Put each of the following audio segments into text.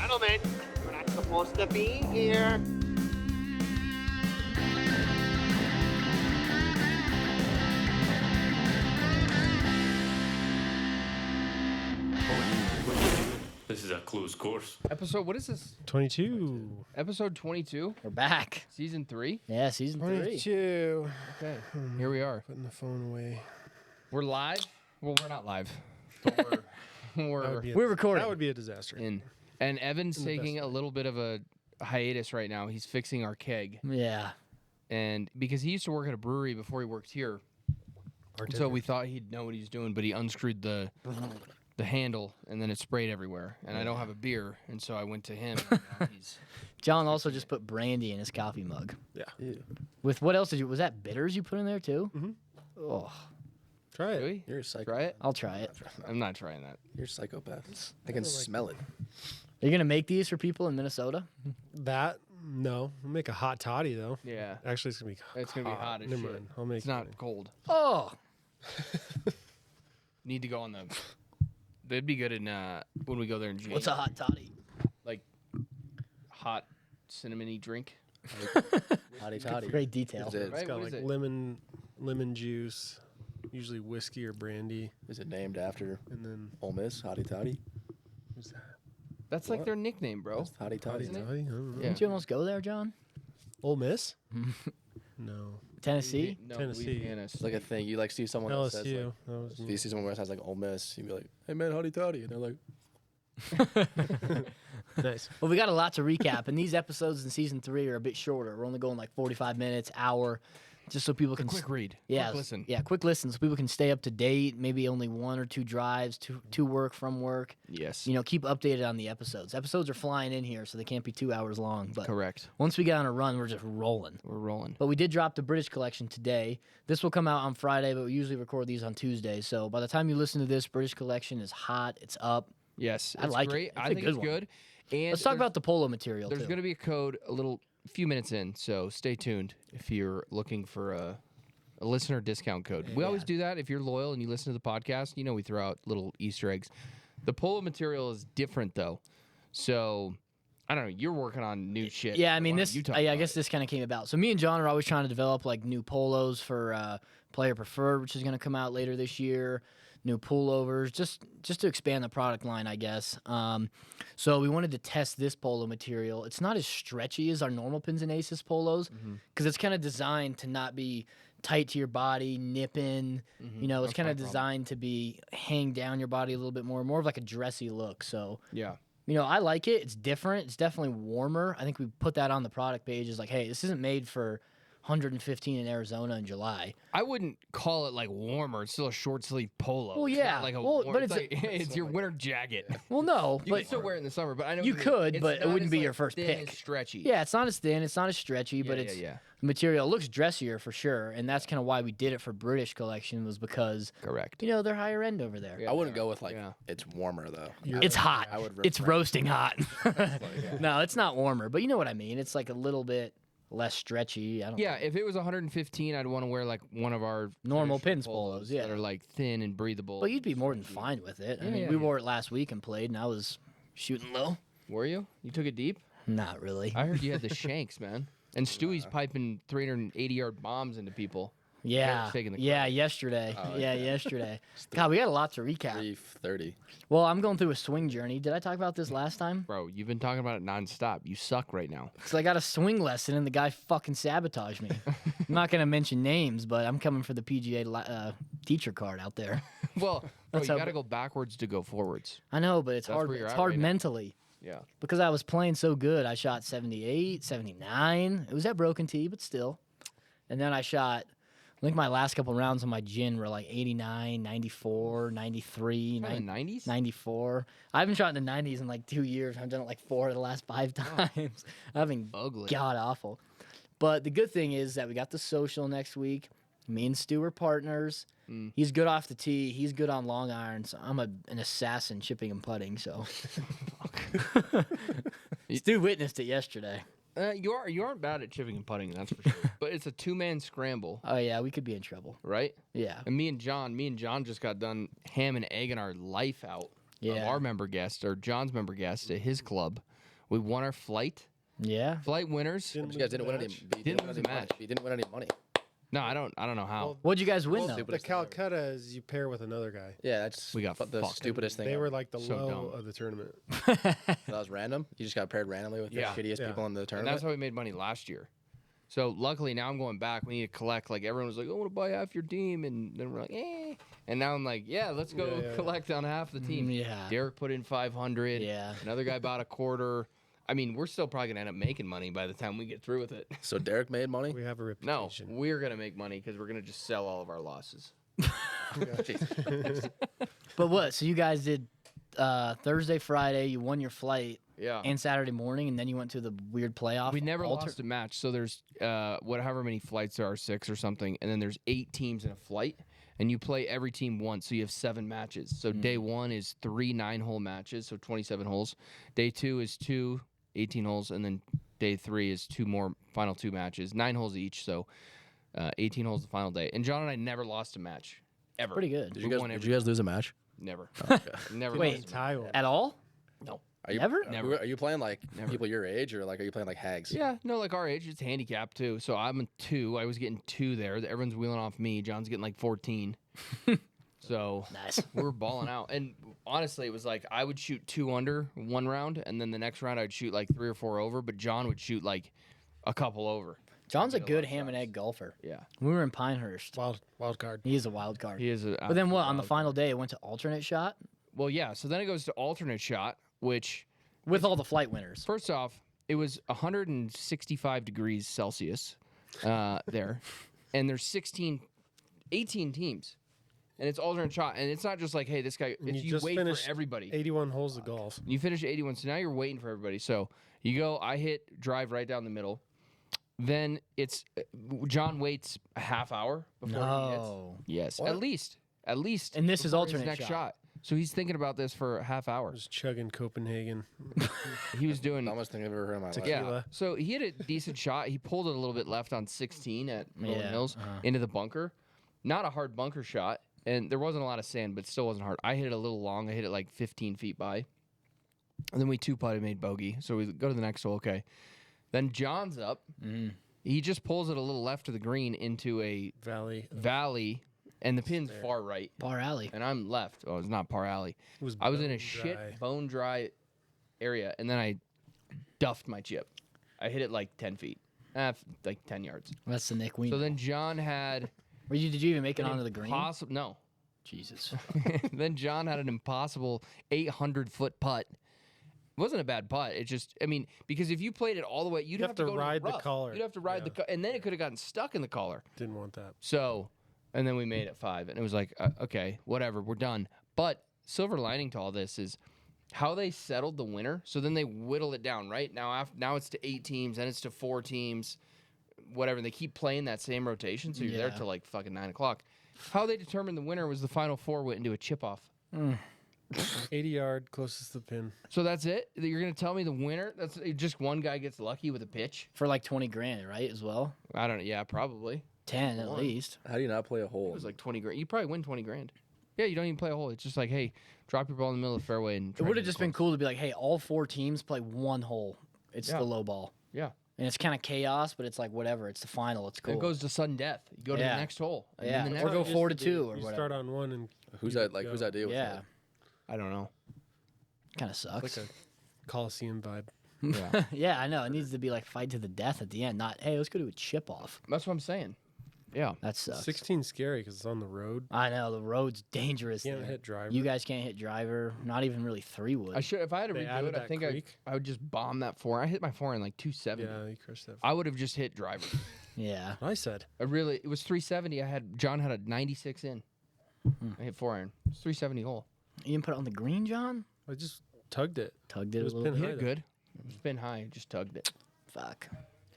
Gentlemen, we're not supposed to be here. This is a closed course. Episode, what is this? 22. Episode 22, We're back. season 3. Yeah, season 3. 22. Okay, here we are. Putting the phone away. We're live. Well, we're not live. But we're We're recording. That would be a disaster. in. And Evan's In the taking best a little bit of a hiatus right now. He's fixing our keg. Yeah. And because he used to work at a brewery before he worked here. So we thought he'd know what he's doing, but he unscrewed the handle and then it sprayed everywhere. And I don't have a beer, and so I went to him. And now he's John also just put brandy in his coffee mug. Yeah. With what else did you? Was that bitters you put in there too? Mhm. Oh, Try it. Really? You're a psycho. Try it? I'll try it. I'm not trying that. You're a psychopath. I can smell it. Are you gonna make these for people in Minnesota? That? No. We'll make a hot toddy, though. Yeah. Actually, it's going to be It's gonna be hot as Never shit. mind. I'll make It's not cold. Oh, Need to go on the. They'd be good in when we go there in June. what's a hot toddy? Like hot cinnamony drink. Hotty toddy. Great detail. Is it, Right? It's got What is like it? lemon juice, usually whiskey or brandy. is it named after And then, Ole Miss? Hotty toddy? who's that? That's like What? their nickname, bro. That's Hotty toddy. Isn't it? Toddy? I don't know. Yeah. Didn't you almost go there, John? Ole Miss? No. Tennessee? No, Tennessee. Louisiana. It's like a thing. You like see someone that says like, LSU. That was if you see someone that has like Ole Miss, you'd be like, "Hey man, hotty toddy," and they're like, nice. Well, we got a lot to recap, and these episodes in season 3 are a bit shorter. We're only going like 45 minutes, hour, just so people can Quick read. Yeah, Quick listen. Yeah, quick listen, so people can stay up to date. Maybe only 1 or 2 drives to work from work. Yes. You know, keep updated on the episodes. Episodes are flying in here, so they can't be 2 hours long. But Correct. once we get on a run, we're just rolling. We're rolling. But we did drop the British collection today. This will come out on Friday, but we usually record these on Tuesday. So by the time you listen to this, British collection is hot. It's up. Yes. I It's like it. great. It's I a think good it's one. good. And Let's talk there's- about the polo material There's too. going to be a code a few minutes in, so stay tuned if you're looking for a listener discount code. We always do that. If you're loyal and you listen to the podcast, you know we throw out little Easter eggs. The polo material is different, though. So, I don't know. You're working on new shit. Yeah, I so mean why don't this. you talk I about guess it? this kind of came about. So me and John are always trying to develop like new polos for Player Preferred, which is going to come out later this year. New pullovers, just to expand the product line, I guess. So we wanted to test this polo material. It's not as stretchy as our normal Pins and Aces polos because it's kind of designed to not be tight to your body, nipping. You know, it's That's kind my of problem. designed to be hang down your body a little bit more of like a dressy look. So. Yeah. You know, I like it. It's different. It's definitely warmer. I think we put that on the product page. Is like, hey, this isn't made for 115 in Arizona in July. I wouldn't call it like warmer. It's still a short sleeve polo. Well, It's yeah. not like a Well, warm, but it's, it's like, it's your winter jacket. Well, no, You but can still wear it in the summer, but I know You what mean. could, It's but it not wouldn't as, be like, your first thin and pick. stretchy. yeah, it's not as thin. It's not as stretchy, but Yeah, it's yeah. the material. It looks dressier for sure, and that's kind of why we did it for British collection was because Correct. you know they're higher end over there. Yeah, I wouldn't they are. go with like Yeah. it's warmer though. It's hot. I would It's refrain. roasting hot. No, it's not warmer, but you know what I mean. It's like a little bit less stretchy. I don't. Yeah, if it was 115, I'd want to wear like one of our Normal traditional Pins polos, yeah. that are like thin and breathable. But you'd be more than fine with it. I Yeah, mean, yeah, we yeah. wore it last week and played, and I was shooting low. Were you? You took it deep? Not really. I heard you had the shanks, man. And Stewie's piping 380-yard bombs into people. Yeah, taking the yeah. Yesterday, yesterday. God, we got a lot to recap. 330. Well, I'm going through a swing journey. Did I talk about this last time? Bro, you've been talking about it nonstop. You suck right now. So I got a swing lesson, and the guy fucking sabotaged me. I'm not gonna mention names, but I'm coming for the PGA teacher card out there. Well, bro, That's you how- got to go backwards to go forwards. I know, but it's That's hard. where you're It's at hard right now. mentally Yeah. because I was playing so good. I shot 78, 79. It was at broken tee, but still. And then I shot. I think my last couple rounds on my gin were like 89, 94, 93, In the 90s? 94. I haven't shot in the 90s in like 2 years. I've done it like 4 of the last 5 times. I've been Ugly. god awful. But the good thing is that we got the social next week. Me and Stu are partners. He's good off the tee. He's good on long irons. I'm an assassin chipping and putting. So Stu witnessed it yesterday. You aren't bad at chipping and putting, that's for sure. But it's a 2-man scramble, Oh yeah, we could be in trouble. right? Yeah. And me and John just got done ham and egging our life out of Yeah. our member guest, or John's member guest at his club. We won our flight. Yeah. Flight winners. But you guys didn't win any. You Didn't lose a any money. match. You didn't win any money. No, I don't know how. Well, What'd you guys win, Well, though? the Stupidest thing ever. Calcutta is you pair with another guy. Yeah, that's We got the fucked. stupidest thing. They ever. were like the So low dumb. of the tournament. That was random. You just got paired randomly with Yeah. the shittiest Yeah. people in the And tournament. that's how we made money last year. So luckily now I'm going back. We need to collect. Like everyone was like, I want to buy half your team, and then we're like, eh. And now I'm like, yeah, let's go Yeah. collect on half the team. Yeah. Derek put in 500. Yeah. Another guy bought a quarter. I mean, we're still probably gonna end up making money by the time we get through with it. So Derek made money. We have a No, reputation. we're gonna make money because we're gonna just sell all of our losses. Jeez. But what? So you guys did Thursday, Friday. You won your flight, Yeah. and Saturday morning, and then you went to the weird playoff. We never alter- lost a match. So there's however many flights there are, 6 or something, and then there's 8 teams in a flight, and you play every team once. So you have 7 matches. So day 1 is 3 9-hole matches, so 27 holes. Day 2 is 2 18 holes, and then day 3 is 2 more final 2 matches, 9 holes each. So 18 holes the final day. And John and I never lost a match ever. Pretty good. Did We you won guys? Did every- you guys lose a match? Never. Never. Wait. lost a match. Tie one. At all? No. Are you, Never? Never. Are you playing like Never. people your age, or like are you playing like hags? Yeah, no, like our age, it's handicap too. So I'm a 2. I was getting 2 there. Everyone's wheeling off me. John's getting like 14. So Nice. we're balling out. And honestly, it was like I would shoot 2 under one round, and then the next round I'd shoot like 3 or 4 over, but John would shoot like a couple over. John's a Get a lot good of ham and shots. egg golfer. Yeah. We were in Pinehurst. Wild card. He is a wild card. He is a But then what? On the absolute final day, it went to alternate shot Well, yeah. So then it goes to alternate shot, which with all the flight winners. first off, it was 165 degrees Celsius there, and there's 18 teams, and it's alternate shot, and it's not just like, hey, this guy. And It's you you just wait finished for everybody. 81 holes of golf. You finish 81, so now you're waiting for everybody. So you go, I hit drive right down the middle. Then it's John waits a half hour before he hits. No. Yes, What? at least. And this is before his alternate next shot. So he's thinking about this for a half hour. Was chugging Copenhagen. He was doing Dumbest thing I've ever heard in my life. Tequila. yeah. So he had a decent shot. He pulled it a little bit left on 16 at Rolling Yeah, Hills into the bunker. Not a hard bunker shot, and there wasn't a lot of sand, but it still wasn't hard. I hit it a little long. I hit it like 15 feet by. And then we 2-putted, made bogey. So we go to the next hole. Okay. Then John's up. He just pulls it a little left of the green into a valley, and the pin's far right, Bar alley. and I'm left. Oh, it's not par alley. Was I was in a bone shit dry. bone dry area, and then I duffed my chip. I hit it like 10 feet, like 10 yards. That's the Nick Wiener. So then John had Did you even make it onto the green? no. Jesus. Then John had an impossible 800-foot putt. It wasn't a bad putt. It just, I mean, because if you played it all the way, you'd have to go ride the rough. collar. You'd have to ride Yeah. and then it could have gotten stuck in the collar. Didn't want that. So, and then we made it 5, and it was like, okay, whatever, we're done. But silver lining to all this is how they settled the winner. So then they whittle it down, right? Now it's to 8 teams, then it's to 4 teams, whatever. And they keep playing that same rotation, so you're there Yeah. till like fucking 9 o'clock. How they determined the winner was the final 4 went into a chip off. 80-yard closest to the pin. So that's it? You're going to tell me the winner? That's just one guy gets lucky with a pitch? For like 20 grand, right? As well? I don't know. Yeah, probably. 10 at least. How do you not play a It hole? was like 20 grand. You probably win 20 grand. Yeah, you don't even play a hole. It's just like, hey, drop your ball in the middle of the fairway. And It would have just been cool to be like, hey, all 4 teams play one hole. It's Yeah. the low ball. Yeah. And it's kind of chaos, but it's like whatever. It's the final. It's cool. It goes to sudden death. You go to Yeah. the next hole. And Yeah. then the Or next go hole. 4 to 2 or You whatever. start on one and Who's you that? Like go. who's that deal? With Yeah. that? I don't know. Kind of sucks. Like a Coliseum vibe. Yeah. Yeah, I know. It needs to be like fight to the death at the end, not, hey, let's go do a chip off. That's what I'm saying. Yeah. That sucks. 16 scary because it's on the road. I know. The road's dangerous. Can't there. hit driver. You guys can't hit driver. Not even really 3 wood. I should if I had to They redo added it, I that think creek. I would just bomb that 4. I hit my 4 in like 270. Yeah, you crushed that. I would have just hit driver. Yeah. I said. It was 370. John had a 96 in. I hit 4 iron. It's 370 hole. You didn't put it on the green, John? I just tugged it. Tugged it It a was little pin bit. Hit high, it good. Spin high. Just tugged it. Fuck.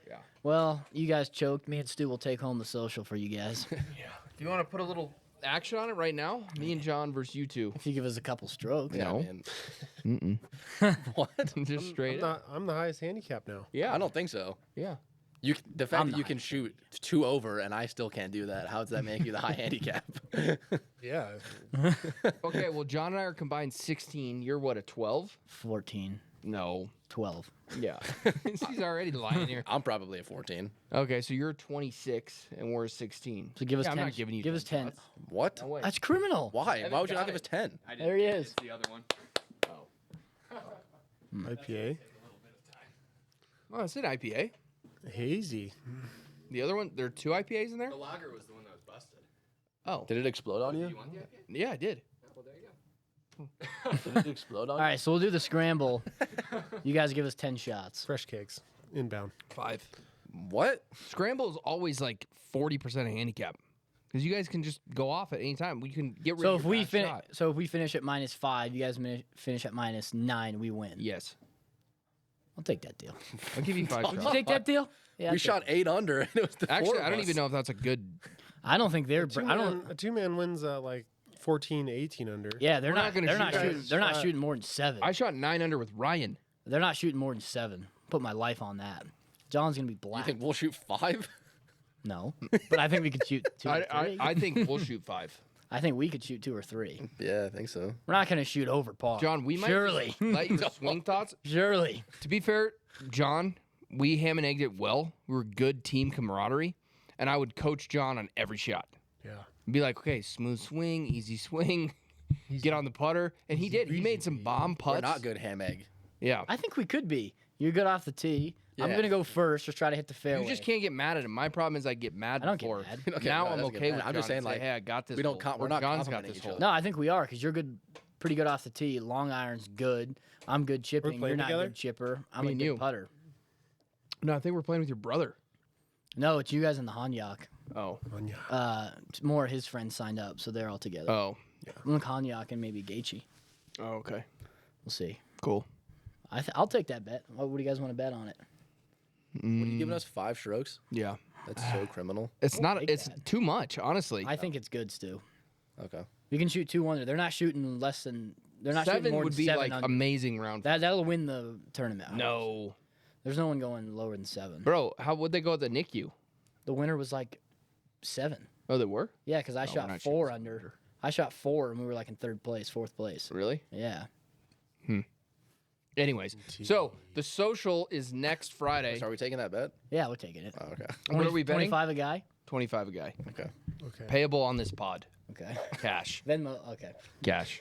Yeah. Well, you guys choked. Me and Stu will take home the social for you guys. Do you want to put a little action on it right now? Me and John versus you two. if you give us a couple strokes. Yeah, No. man. What? Just straight up. I'm the highest handicap now. Yeah. I don't think so. Yeah. The fact I'm that you not. can shoot 2 over and I still can't do that. How does that make you the high handicap? Yeah. Okay. Well, John and I are combined 16. You're what, a 12? 14. No. 12. Yeah. She's already lying here. I'm probably a 14. Okay, so you're 26 and we're 16. So give us Yeah, 10. I'm not giving you give us 10. shots. What? No way. That's criminal. Why? Why would you not give us 10? There he is. The other one. IPA. Oh, it's an IPA. Hazy. The other one, there are 2 IPAs in there? lager was the one that was busted. Oh. Did it explode on you? want the IPA? Yeah, I did. Well, there you go. Did it explode on All right, so we'll do the scramble. You guys give us 10 shots. Fresh cakes. Inbound. 5. you? What? Scramble is always like 40% of handicap. Because you guys can just go off at any time. We can get rid So of if your we bad finish, shot. so if we finish at -5, you guys finish at -9, we win. Yes. I'll take that deal. I'll give you 5 Would you shots. take that deal? Yeah. We I'd take shot 8 under, and it was the 4 Actually, of I don't us. even know if that's a good. I don't think they're. I don't. A two-man wins like 14, 18 under. Yeah, they're We're not not. gonna They're not shoot shooting. guys. They're not shooting more than 7. I shot 9 under with Ryan. They're not shooting more than 7. Put my life on that. John's gonna be You black. think we'll shoot 5? No, but I think we could shoot 2 or 3. I think we'll shoot 5. I think we could shoot 2 or 3. Yeah, I think so. We're not gonna shoot over par. John, we might surely, let you swing thoughts. surely. To be fair, John, we ham and egged it well. We were good team camaraderie, and I would coach John on every shot. Yeah. Be like, okay, smooth swing, easy swing, get on the putter, and he did. He made some bomb putts. We're not good ham egg. Yeah, I think we could be. You're good off the tee. I'm Yeah. gonna go first. Just try to hit the fairway. you just can't get mad at him. My problem is I get mad I don't get before. mad. We don't get Now mad. I'm Doesn't get okay mad. with I'm John just saying, and say, like, hey, I got this. we don't hole. we're Or not John's got complimenting this each hole. other. No, I think we are because you're good, pretty good off the tee. Long iron's good. I'm good chipping. You're playing not together? good chipper. I'm Me a and good you. putter. No, I think we're playing with your brother. No, it's you guys in the Hanyak. Oh, More of his friends signed up, so they're all together. oh, Hanyak and maybe Gaethje. oh, okay, We'll see. cool. I'll take that bet. What do you guys want to bet on it? What, are you giving us 5 strokes? Yeah, That's so criminal. it's not. take It's that. too much, honestly. I think it's good, Stu. Okay. You can shoot 2 under. They're not shooting less than. They're not 7 shooting more would than be 7 like under. amazing round. That'll win the tournament. No, There's no one going lower than 7. bro, how would they go at the NICU? The winner was like 7. Oh, they were Yeah, because I we're shot not 4 shooting under. I shot 4 and we were like in 3rd place, 4th place. really. Yeah. Anyways, so the social is next Friday. So are we taking that bet? Yeah, we're taking it. Oh, okay. What are we betting? 25 a guy? 25 a guy. Okay. Okay. Payable on this pod. Okay. Cash. Venmo. Okay. Cash.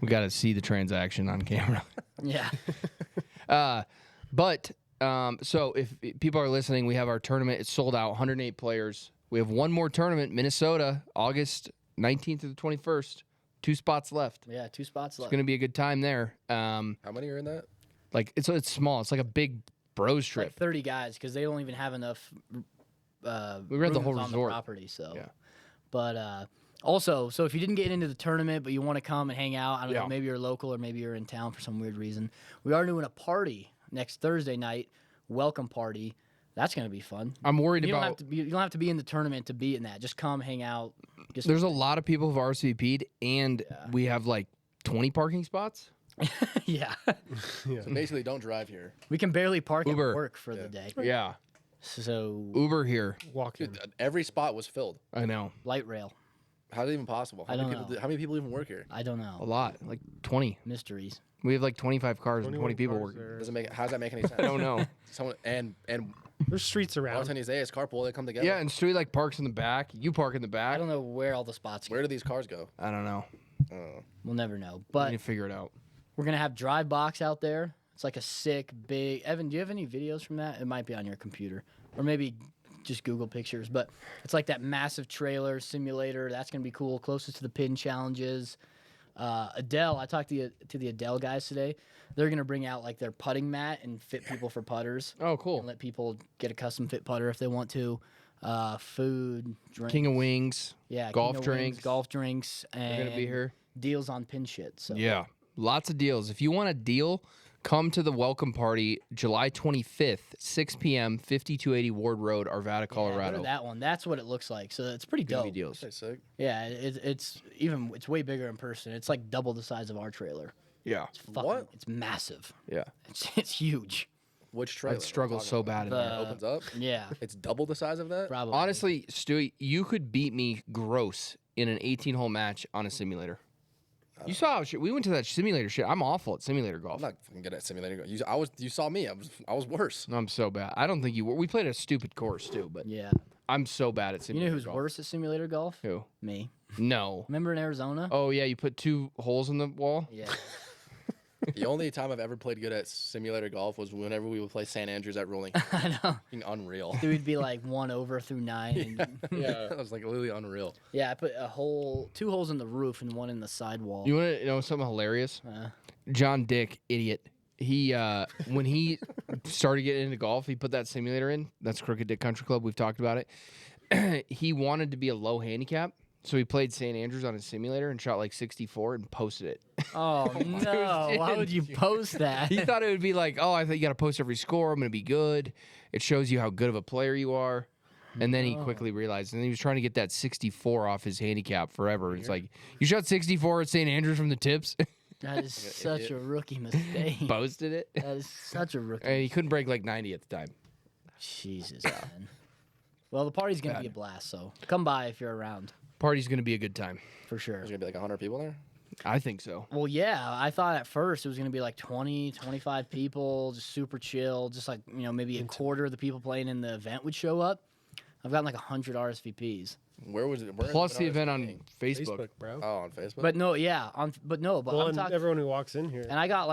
We got to see the transaction on camera. Yeah. So if people are listening, we have our tournament. It's sold out, 108 players. We have one more tournament, Minnesota, August 19th to the 21st. 2 spots left. Yeah, 2 spots left. It's going to be a good time there. How many are in that? Like it's small. It's like a big bros It's like trip. 30 guys because they don't even have enough. We rent the rooms whole on resort. the property. So, Yeah. But also, so if you didn't get into the tournament but you want to come and hang out, I don't Yeah. know, maybe you're local or maybe you're in town for some weird reason. We are doing a party next Thursday night. Welcome party. That's gonna be fun. I'm worried You don't about. have to be. You don't have to be in the tournament to be in that. Just come, hang out. Just There's a lot of people who've RSVP'd, and we have like 20 parking spots. yeah. So basically, don't drive here. We can barely park Uber. at work for the day. Yeah, So Uber here. Walk in. Dude, every spot was filled. I know light rail. How's it even possible? I don't know. How many people even work here? I don't a know. lot, like 20. Mysteries. We have like 25 cars and 20 people cars working. there. Doesn't make. How does that make any sense? I don't know. Someone and There's streets around. Valentine's Day is carpool. They come together. Yeah, and Stewie like parks in the back. You park in the I back. don't know where all the spots go. Where do these cars go? I don't know. We'll never know. We But need to figure it out. we're gonna have Drive Box out there. It's like a sick big. Evan, do you have any videos from that? It might be on your computer, or maybe just Google pictures. But it's like that massive trailer simulator. That's gonna be cool. Closest to the pin challenges. Adele, I talked to the Adele guys today. They're gonna bring out like their putting mat and fit people for putters. Oh, And cool. let people get a custom fit putter if they want to. Food, drink, King of Wings. yeah, golf King of Wings, drinks. golf drinks, and They're gonna be here. deals on pin shit. So Yeah, lots of deals. If you want a deal, come to the welcome party July 25th, 6 p.m., 5280 Ward Road, Arvada, Yeah, go to Colorado. that one. That's what it looks like. So it's pretty Gonna be dope. deals. That's sick. Yeah, it's way bigger in person. It's like double the size of our trailer. Yeah, It's fucking, What? It's massive. yeah. It's huge. Which trailer? I'd struggle so bad in The- there. Opens up. Yeah, It's double the size of that. probably. Honestly, Stewie, you could beat me gross in an 18-hole match on a simulator. You saw how shit. We went to that simulator shit. I'm awful at simulator golf. I'm not fucking good at simulator golf. You saw me. I was worse. I'm so bad. I don't think you were. We played a stupid course too, but Yeah. I'm so bad at You simulator know who's golf. worse at simulator golf? Who? Me. No. Remember in Arizona? Oh yeah, you put 2 holes in the wall. Yeah. The only time I've ever played good at simulator golf was whenever we would play St. Andrews at Rolling. I know. Fucking unreal. Dude would be like 1 over through 9. And Yeah, that was like literally unreal. yeah, I put 2 holes in the roof and 1 in the sidewall. You want to know something hilarious? John Dick, idiot. He when he started getting into golf, he put that simulator in. That's Crooked Dick Country Club. We've talked about it. He wanted to be a low handicap, so he played St. Andrews on his simulator and shot like 64 and posted it. Oh no! Why would you post that? He thought it would be like, oh, I think you got to post every score. I'm going to be good. It shows you how good of a player you are. And then he quickly realized, and he was trying to get that 64 off his handicap forever. It's like, you shot 64 at St. Andrews from the tips. That is such a rookie mistake. Posted it. That is such a rookie. And he couldn't break like 90 at the time. Jesus, man. Well, the party's gonna be a blast, so come by if you're around Party's going to be a good time. for sure. There's gonna be like 100 people there. I think so. Well, yeah, I thought at first it was gonna be like 20, 25 people, just super chill, just like maybe a quarter of the people playing in the event would show up. I've gotten like 100 RSVPs. Where was it? Where Plus is the it event on being? Facebook. Facebook, bro. Oh, on Facebook. But no, yeah, but Well, I'm and talking. everyone who walks in here. And I got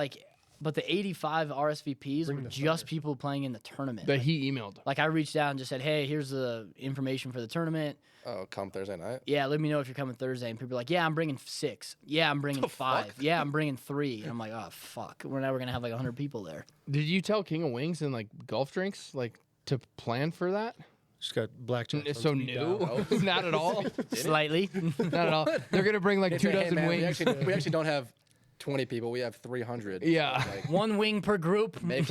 but the 85 RSVPs Bring were the just fire. people playing in the tournament. That he emailed. Like I reached out and just said, hey, here's the information for the tournament. Oh, come Thursday night. Yeah, let me know if you're coming Thursday. And people are like, yeah, I'm bringing 6. Yeah, I'm bringing 5. Yeah, I'm bringing 3. And I'm like, oh, fuck. We're going to have like 100 people there. Did you tell King of Wings and like golf drinks like to plan for that? Just got blackjack. So on speed new? dial. Not at all. Slightly. Not at all. They're gonna bring like They 2 say, hey, dozen man, wings. We actually don't have 20 people. We have 300. Yeah. So, like, 1 wing per group. make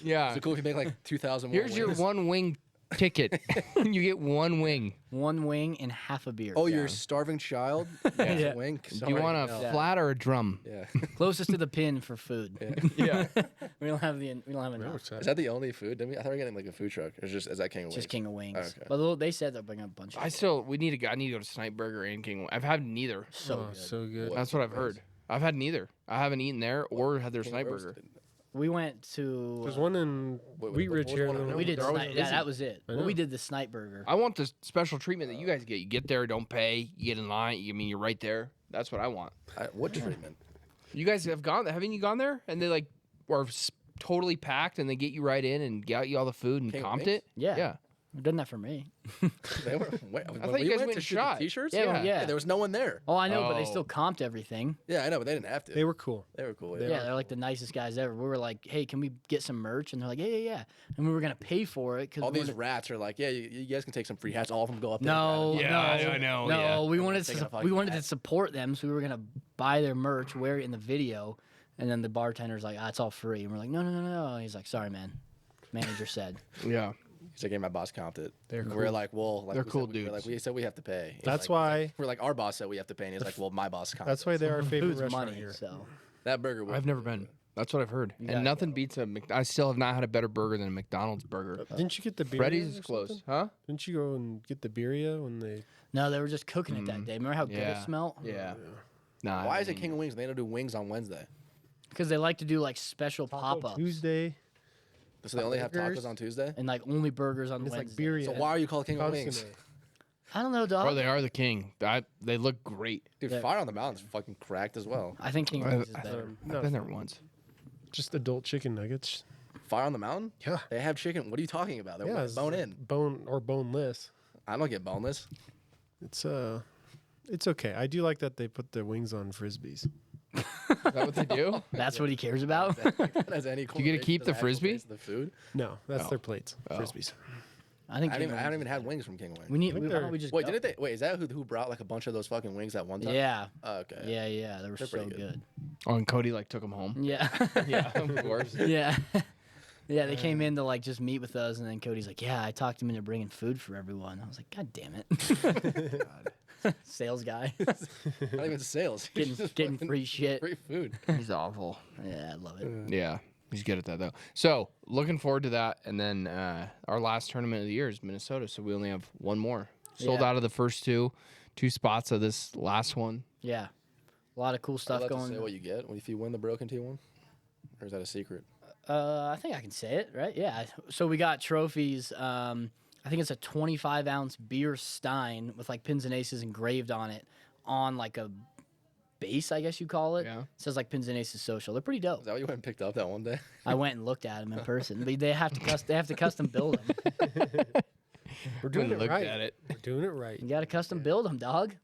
Yeah. So cool if you make like 2,000. Here's your 1 wing ticket. You get 1 wing. 1 wing and half a beer. Oh, you're a starving child. Yeah. Wink. Do you want a Sorry. flat or a drum? Yeah. Closest to the pin for food. Yeah. we don't have enough. What's that? Is that the only food? I thought we were getting like a food truck. Or is that King of Wings? Just King of Wings. Okay. But they said they'll bring a bunch of I need to go to Snipe Burger and King. I've had neither. so Oh, good. so good. That's what I've heard. I've had neither. I haven't eaten there or had their King Snipe roasted. Burger. We went to There's one in Wait, Wheat what Ridge was here. one and in- then we did they're always snipe. busy. Yeah, that was it. I Well, we know. did the snipe burger. I want the special treatment that you guys get. You get there, don't pay, you get in line. You're right there. That's what I want. What treatment? You guys have gone? Haven't you gone there? And they like are totally packed, and they get you right in and got you all the food and King of comped Wings? it. Yeah. Yeah. Done that for me. They were. Wait, I when thought we you guys went went to and shoot the shot. T-shirts. Yeah, yeah. There was no one there. Oh, I know, but they Oh. still comped everything. Yeah, I know, but they didn't have to. They were cool. They were cool. Yeah, they're like the nicest guys ever. We were like, hey, can we get some merch? And they're like, yeah. And we were going to pay for it. Cause All we these wanted- rats are like, yeah, you guys can take some free hats. All of them go up there. No, and grab it. Yeah, no, I know, No, yeah. we wanted Taking to a fucking we wanted to hat. support them, so we were gonna buy their merch, wear it in the video, and then the bartender's like, it's all free, and we're like, no. And he's like, sorry, man. Manager said. Yeah. He's like, yeah, my boss comped it. They're And cool. We're like, well, like They're we cool said, we're like, dudes. we said we have to pay. He's That's like- why. We're like, our boss said we have to pay, and he's like, well, my boss comped. That's it. why they're our favorite Food's restaurant money, here. so That burger. Was I've never been. That's what I've heard. gotta And nothing beats a I still have not had a better burger than a McDonald's burger. Didn't you get the birria? Freddy's or is close. something? Huh? Didn't you go and get the birria when they? no, they were just cooking it that day. Remember how good Yeah. it smelled? Yeah. Nah. Why is it King of Wings? They don't do wings on Wednesday. Because they like to do like special Taco pop ups Tuesday. So they only have Burgers? tacos on Tuesday. and like only burgers on It's like Wednesday. birria. So why are you called King of Wings? Consomme. I don't know, dog. Oh, they are the king. They look great. Dude, Yeah. Fire on the Mountain's fucking cracked as well. I think King of Wings is better. I've been there once. Just adult chicken nuggets. Fire on the Mountain? Yeah. They have chicken. What are you talking about? They're it's bone like in. Bone or boneless. I don't get boneless. It's okay. I do like that they put the wings on frisbees. Is that what they do? That's what he cares about. Has any You get to keep the frisbee? The food. No, that's Oh. their plates. Oh. Frisbees. I think I King of haven't Wings even is had better. wings from King of Wings. We need. think Why they're- don't we just Wait, go? didn't they? Wait, is that who brought like a bunch of those fucking wings at one time? Yeah. Oh, okay. Yeah. They were They're so pretty good. good. Oh, and Cody like took them home. Yeah. Yeah, of course. Yeah. Yeah, they came in to like just meet with us, and then Cody's like, "Yeah, I talked him into bringing food for everyone." I was like, "God damn it, sales guy, Not even sales. getting Just getting fucking free shit." free food. He's awful. Yeah, I love it. Yeah, he's good at that though. So looking forward to that, and then our last tournament of the year is Minnesota. So we only have one more. Sold Yeah. out of the first two spots of this last one. Yeah, A lot of cool Are you stuff allowed to going. say what you get if you win the Broken T1, or is that a secret? I think I can say it, right? Yeah. So we got trophies. I think it's a 25-ounce beer stein with like pins and aces engraved on it, on like a base, I guess you call it. Yeah. It says like pins and aces social. They're pretty dope. Is that what you went and picked up that one day? I went and looked at them in person. They have to custom build them. We're doing Went and it looked right. at it. We're doing it right. You got to custom build them, dog.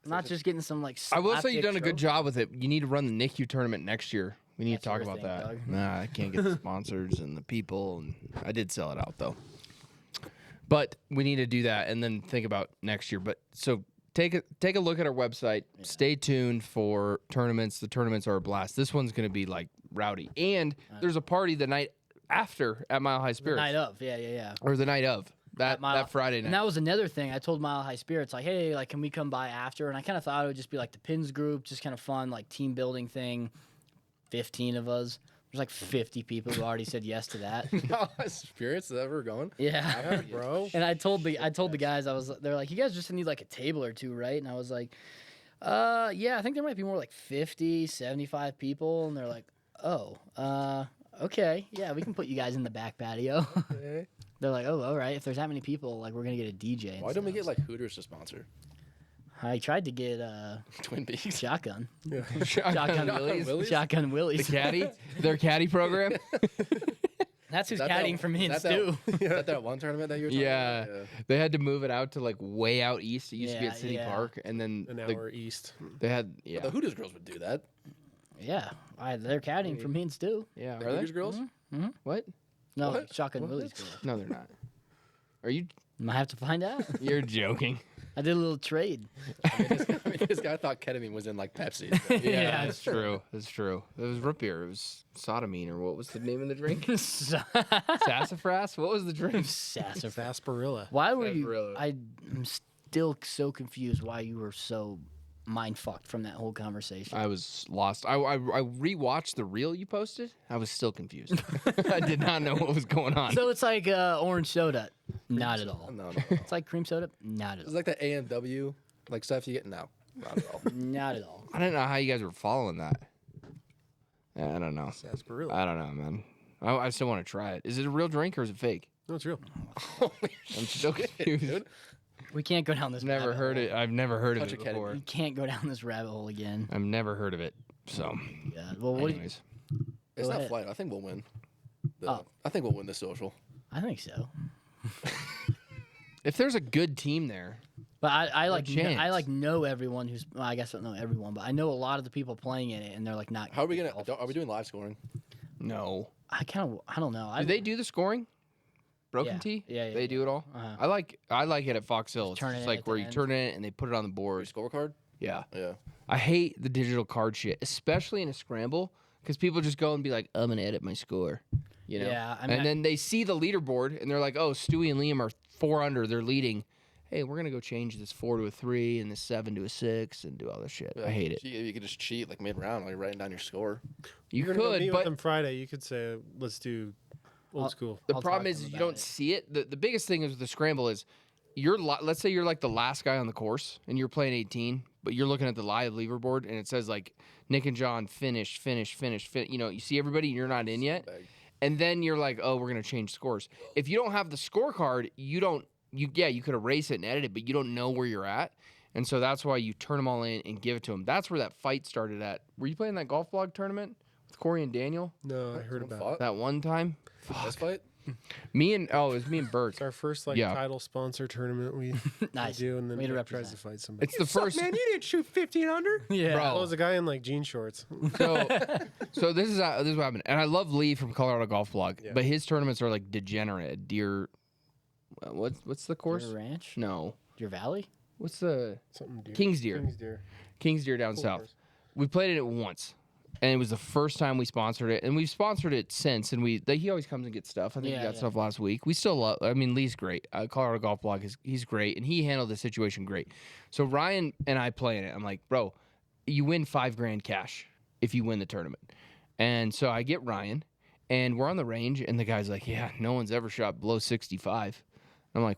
Not just getting some like. I will say you've slapdick done a good trophy. job with it. You need to run the NICU tournament next year. We need That's to talk your about thing, that. dog. Nah, I can't get the sponsors and the people, and I did sell it out though. But we need to do that and then think about next year. But so take a look at our website. Stay tuned for tournaments. The tournaments are a blast. This one's going to be like rowdy, and there's a party the night after at Mile High The Spirits, night of, yeah. or the night of that Mile- Friday night. And that was another thing. I told Mile High Spirits, like, hey, like, can we come by after? And I kind of thought it would just be like the pins group, just kind of fun, like team building thing. 15 of us. There's like 50 people who already said yes to that. Spirits that we're going. Yeah. Bro. And I told the guys, they're like, you guys just need like a table or two, right? And I was like, yeah, I think there might be more like 50, 75 people. And they're like, oh, okay, yeah, we can put you guys in the back patio. Okay. They're like, oh, all right. If there's that many people, like, we're gonna get a DJ. And Why don't we stuff. get like Hooters to sponsor? I tried to get Twin Peaks. shotgun, Shotgun Willie's? Willie's? shotgun The Willies. caddy, their caddy program. That's who's Is that caddying that- for me is and that Stu. Is that that one tournament that you were talking Yeah. about? They had to move it out to like way out east. It used to be Yeah, at City yeah. Park, and then An the- hour east. they had yeah, The Hooters girls would do that. Yeah, they're caddying for me and Stu. yeah. The Are they? Hooters girls? What? No, What? shotgun What? Willie's girl. No, they're not. Are you? Might have to find out. You're joking. I did a little trade. This guy thought ketamine was in like Pepsi. Yeah, that's true. That's true. It was root beer. It was sodomine, or what was the name of the drink? Sassafras. What was the drink? Sassafras. Sarsaparilla. Why were you? Sarsaparilla. I'm still so confused why you were so mind fucked from that whole conversation. I was lost. I rewatched the reel you posted. I was still confused. I did not know what was going on. So it's like orange soda. Not at all. No. It's like cream soda. Not at It's all. like the AMW, like stuff you get. No, not at all. Not at all. I don't know how you guys were following that. Yeah, I don't know. Sarsaparilla. I don't know, man. I still want to try it. Is it a real drink or is it fake? No, it's real. I'm still confused. dude. We can't go down this. Never rabbit heard hole. it. I've never heard of Touch it a ketamine. before. We can't go down this rabbit hole again. I've never heard of it. So, Yeah. Well, what? anyways. It's Go not ahead. flight. I think we'll win. Oh. I think we'll win the social. I think so. If there's a good team there, But I like chance. I like know everyone who's. Well, I guess I don't know everyone, but I know a lot of the people playing in it, and they're like not. How are we good gonna? golfers. Are we doing live scoring? no. I don't know. Do they do the scoring? Broken Yeah. Tee? Yeah, yeah, They do it all? Uh-huh. I like it at Fox Hill. It's turn just it like at where the you end. turn it and they put it on the Your board. scorecard? Yeah. Yeah. I hate the digital card shit, especially in a scramble, because people just go and be like, I'm gonna edit my score. You know? Yeah, I mean, and then they see the leaderboard and they're like, oh, Stewie and Liam are 4 under, they're leading. Hey, we're gonna go change this 4 to a 3 and this 7 to a 6 and do all this shit. I hate it. You could just cheat like mid round while you're writing down your score. You You're gonna go meet could, with but them Friday. You could say, let's do old I'll- school. the I'll problem talk is to them you about don't it. see it. The biggest thing is with the scramble is let's say you're like the last guy on the course and you're playing 18, but you're looking at the live leaderboard and it says like Nick and John finished. You know, you see everybody and you're not in yet. Bag. And then you're like, oh, we're gonna change scores. If you don't have the scorecard, you could erase it and edit it, but you don't know where you're at. And so that's why you turn them all in and give it to them. That's where that fight started at. Were you playing that golf blog tournament with Corey and Daniel No, I heard Someone about fought? it. that one time? Fist fight? It was me and Bert. It's our first like Yeah. title sponsor tournament we Nice. do, and then Way to Nick tries represent. to fight somebody. It's the first. Man, you didn't shoot 15 under. Yeah. Bro. Oh, it was a guy in like jean shorts. So this is what happened, and I love Lee from Colorado Golf Blog, Yeah. but his tournaments are like degenerate. Deer, what's the course? Deer Ranch. No, Deer Valley. what's the Something deer. King's Deer? King's deer. King's Deer down Cool south. course. We played it once, and it was the first time we sponsored it, and we've sponsored it since. And he always comes and gets stuff. I think he Yeah, got yeah. stuff last week. We still love. I mean, Lee's great. Colorado Golf Blog he's great, and he handled the situation great. So Ryan and I play in it. I'm like, bro, you win $5,000 cash if you win the tournament. And so I get Ryan, and we're on the range, and the guy's like, yeah, no one's ever shot below 65. I'm like,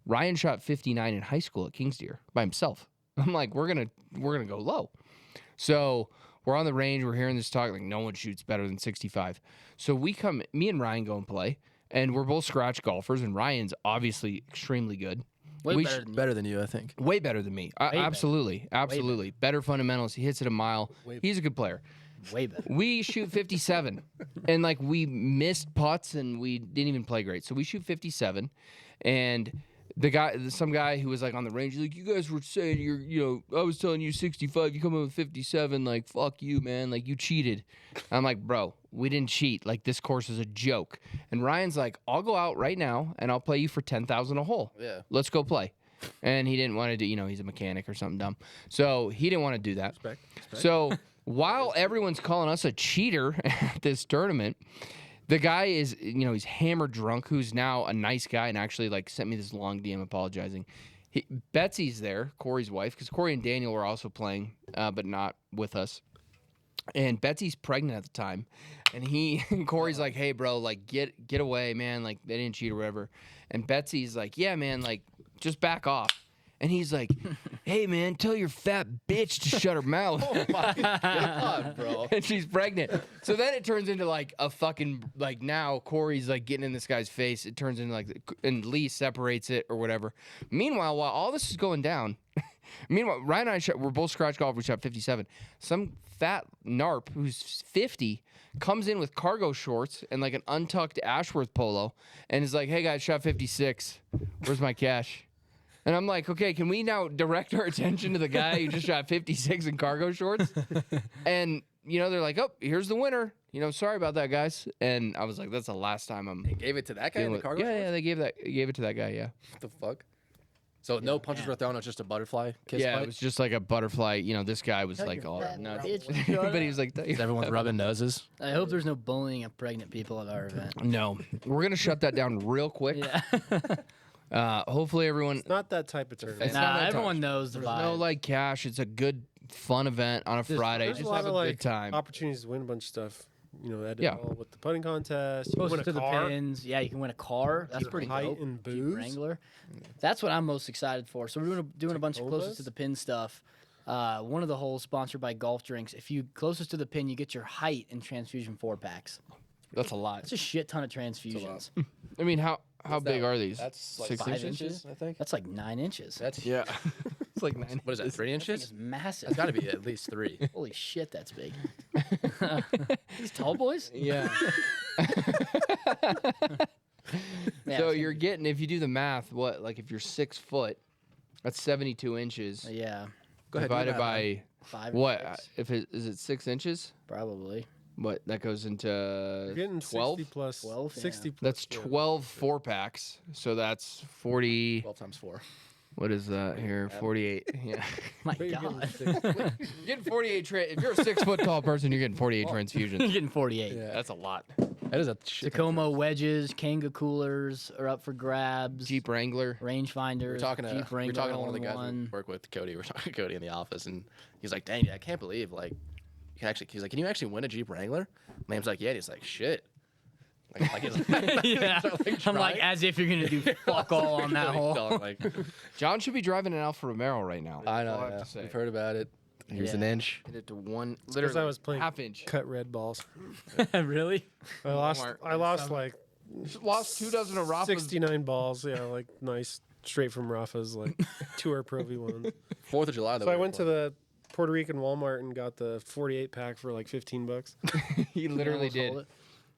Ryan shot 59 in high school at King's Deer by himself. I'm like, we're gonna go low. So we're on the range. We're hearing this talk like no one shoots better than 65. So me and Ryan go and play, and we're both scratch golfers, and Ryan's obviously extremely good. Way We better sh- than Better than you, I think. Way better than me. Absolutely. Better fundamentals. He hits it a mile. He's a good player. way better. We shoot 57, and like we missed putts, and we didn't even play great. So we shoot 57, and some guy who was like on the range, he's like, you guys were saying I was telling you 65, you come in with 57, like fuck you, man, like you cheated. I'm like, bro, we didn't cheat. Like this course is a joke. And Ryan's like, I'll go out right now and I'll play you for 10,000 a hole. Yeah. Let's go play. And he didn't want to do, he's a mechanic or something dumb. So he didn't want to do that. Respect. So while everyone's calling us a cheater at this tournament, the guy is, he's hammered drunk, who's now a nice guy and actually like sent me this long DM apologizing. Betsy's there, Corey's wife, because Corey and Daniel were also playing, but not with us. And Betsy's pregnant at the time. And Corey's like, hey, bro, like get away, man. Like they didn't cheat or whatever. And Betsy's like, yeah, man, like just back off. And he's like, hey, man, tell your fat bitch to shut her mouth. Oh my god, bro. And she's pregnant. So then it turns into like a fucking, like now Corey's like getting in this guy's face. It turns into like, and Lee separates it or whatever. Meanwhile, while all this is going down, Ryan and I we're both scratch golf. We shot 57. Some fat narp who's 50 comes in with cargo shorts and like an untucked Ashworth polo and is like, hey guys, shot 56. Where's my cash? And I'm like, okay, can we now direct our attention to the guy who just shot 56 in cargo shorts? And, they're like, oh, here's the winner. Sorry about that, guys. And I was like, that's the last time I'm... They gave it to that guy in the cargo Yeah, shorts? yeah, they gave it to that guy, yeah. What the fuck? So no punches were thrown, it was just a butterfly kiss Yeah, fight? it was just like a butterfly. This guy was like all nuts. But he was like... Everyone's rubbing noses. I hope there's no bullying of pregnant people at our event. No. We're going to shut that down real quick. Yeah. Hopefully everyone... It's not that type of tournament. It's not that everyone touch. knows the There's vibe. no like cash. It's a good, fun event on a Friday. There's Just a lot have of a good time. opportunities to win a bunch of stuff. That Yeah. all with the putting contest. You can Closest win to a the car. pins. Yeah, you can win a car. That's Your pretty height dope. and Jeep booze. Wrangler. That's what I'm most excited for. So we're doing a bunch of closest Tacomas? to the pin stuff. One of the holes sponsored by Golf Drinks. If you closest to the pin, you get your height and transfusion 4-packs. That's a lot. That's a shit ton of transfusions. I mean, how big are these? That's like 6 5 inches? inches? I think. That's like 9 inches. That's Yeah. It's like 9. what is that? 3 inches? It's massive. It's got to be at least 3. Holy shit, that's big. These tall boys? Yeah. Yeah, So it's you're getting, if you do the math, if you're 6 foot, that's 72 inches. Yeah, Go ahead. do Divided that, man. by 5 or what? 6, If is it 6 inches? probably. What that goes You're into getting 12? 60 plus. 12, yeah. 60 plus. That's yeah. 12 4-packs. So that's 40. 12 times 4. What is that here? 48. Yeah. My But you're getting God. 60. You're getting 48. If you're a 6 foot tall person, you're getting 48 You're transfusions. getting 48. That's a lot. That is a shit. Tacoma wedges, Kanga coolers are up for grabs. Jeep Wrangler. Rangefinders. We were talking Jeep to Wrangler one of the guys hole-in-one. who work with Cody. We're talking to Cody in the office, and he's like, "Dang, I can't believe like you can actually." He's like, "Can you actually win a Jeep Wrangler?" My name's like, "Yeah." And he's like, "Shit." Yeah. I'm like, trying. as if you're gonna do fuck all on that hole. No, like, John should be driving an Alfa Romero right now. I That's all know. I have Yeah. to say. We've heard about it. Here's Yeah. an inch. Hit it to one, Because literally I was playing half inch. cut red balls. Really? I lost. Walmart. I lost like Lost 2 dozen of Rafa's. 69 balls. Yeah, like nice, straight from Rafa's, like Tour Pro V1s. 4th of July. So I went to the Puerto Rican Walmart and got the 48 pack for like $15. He literally Almost hold did. it.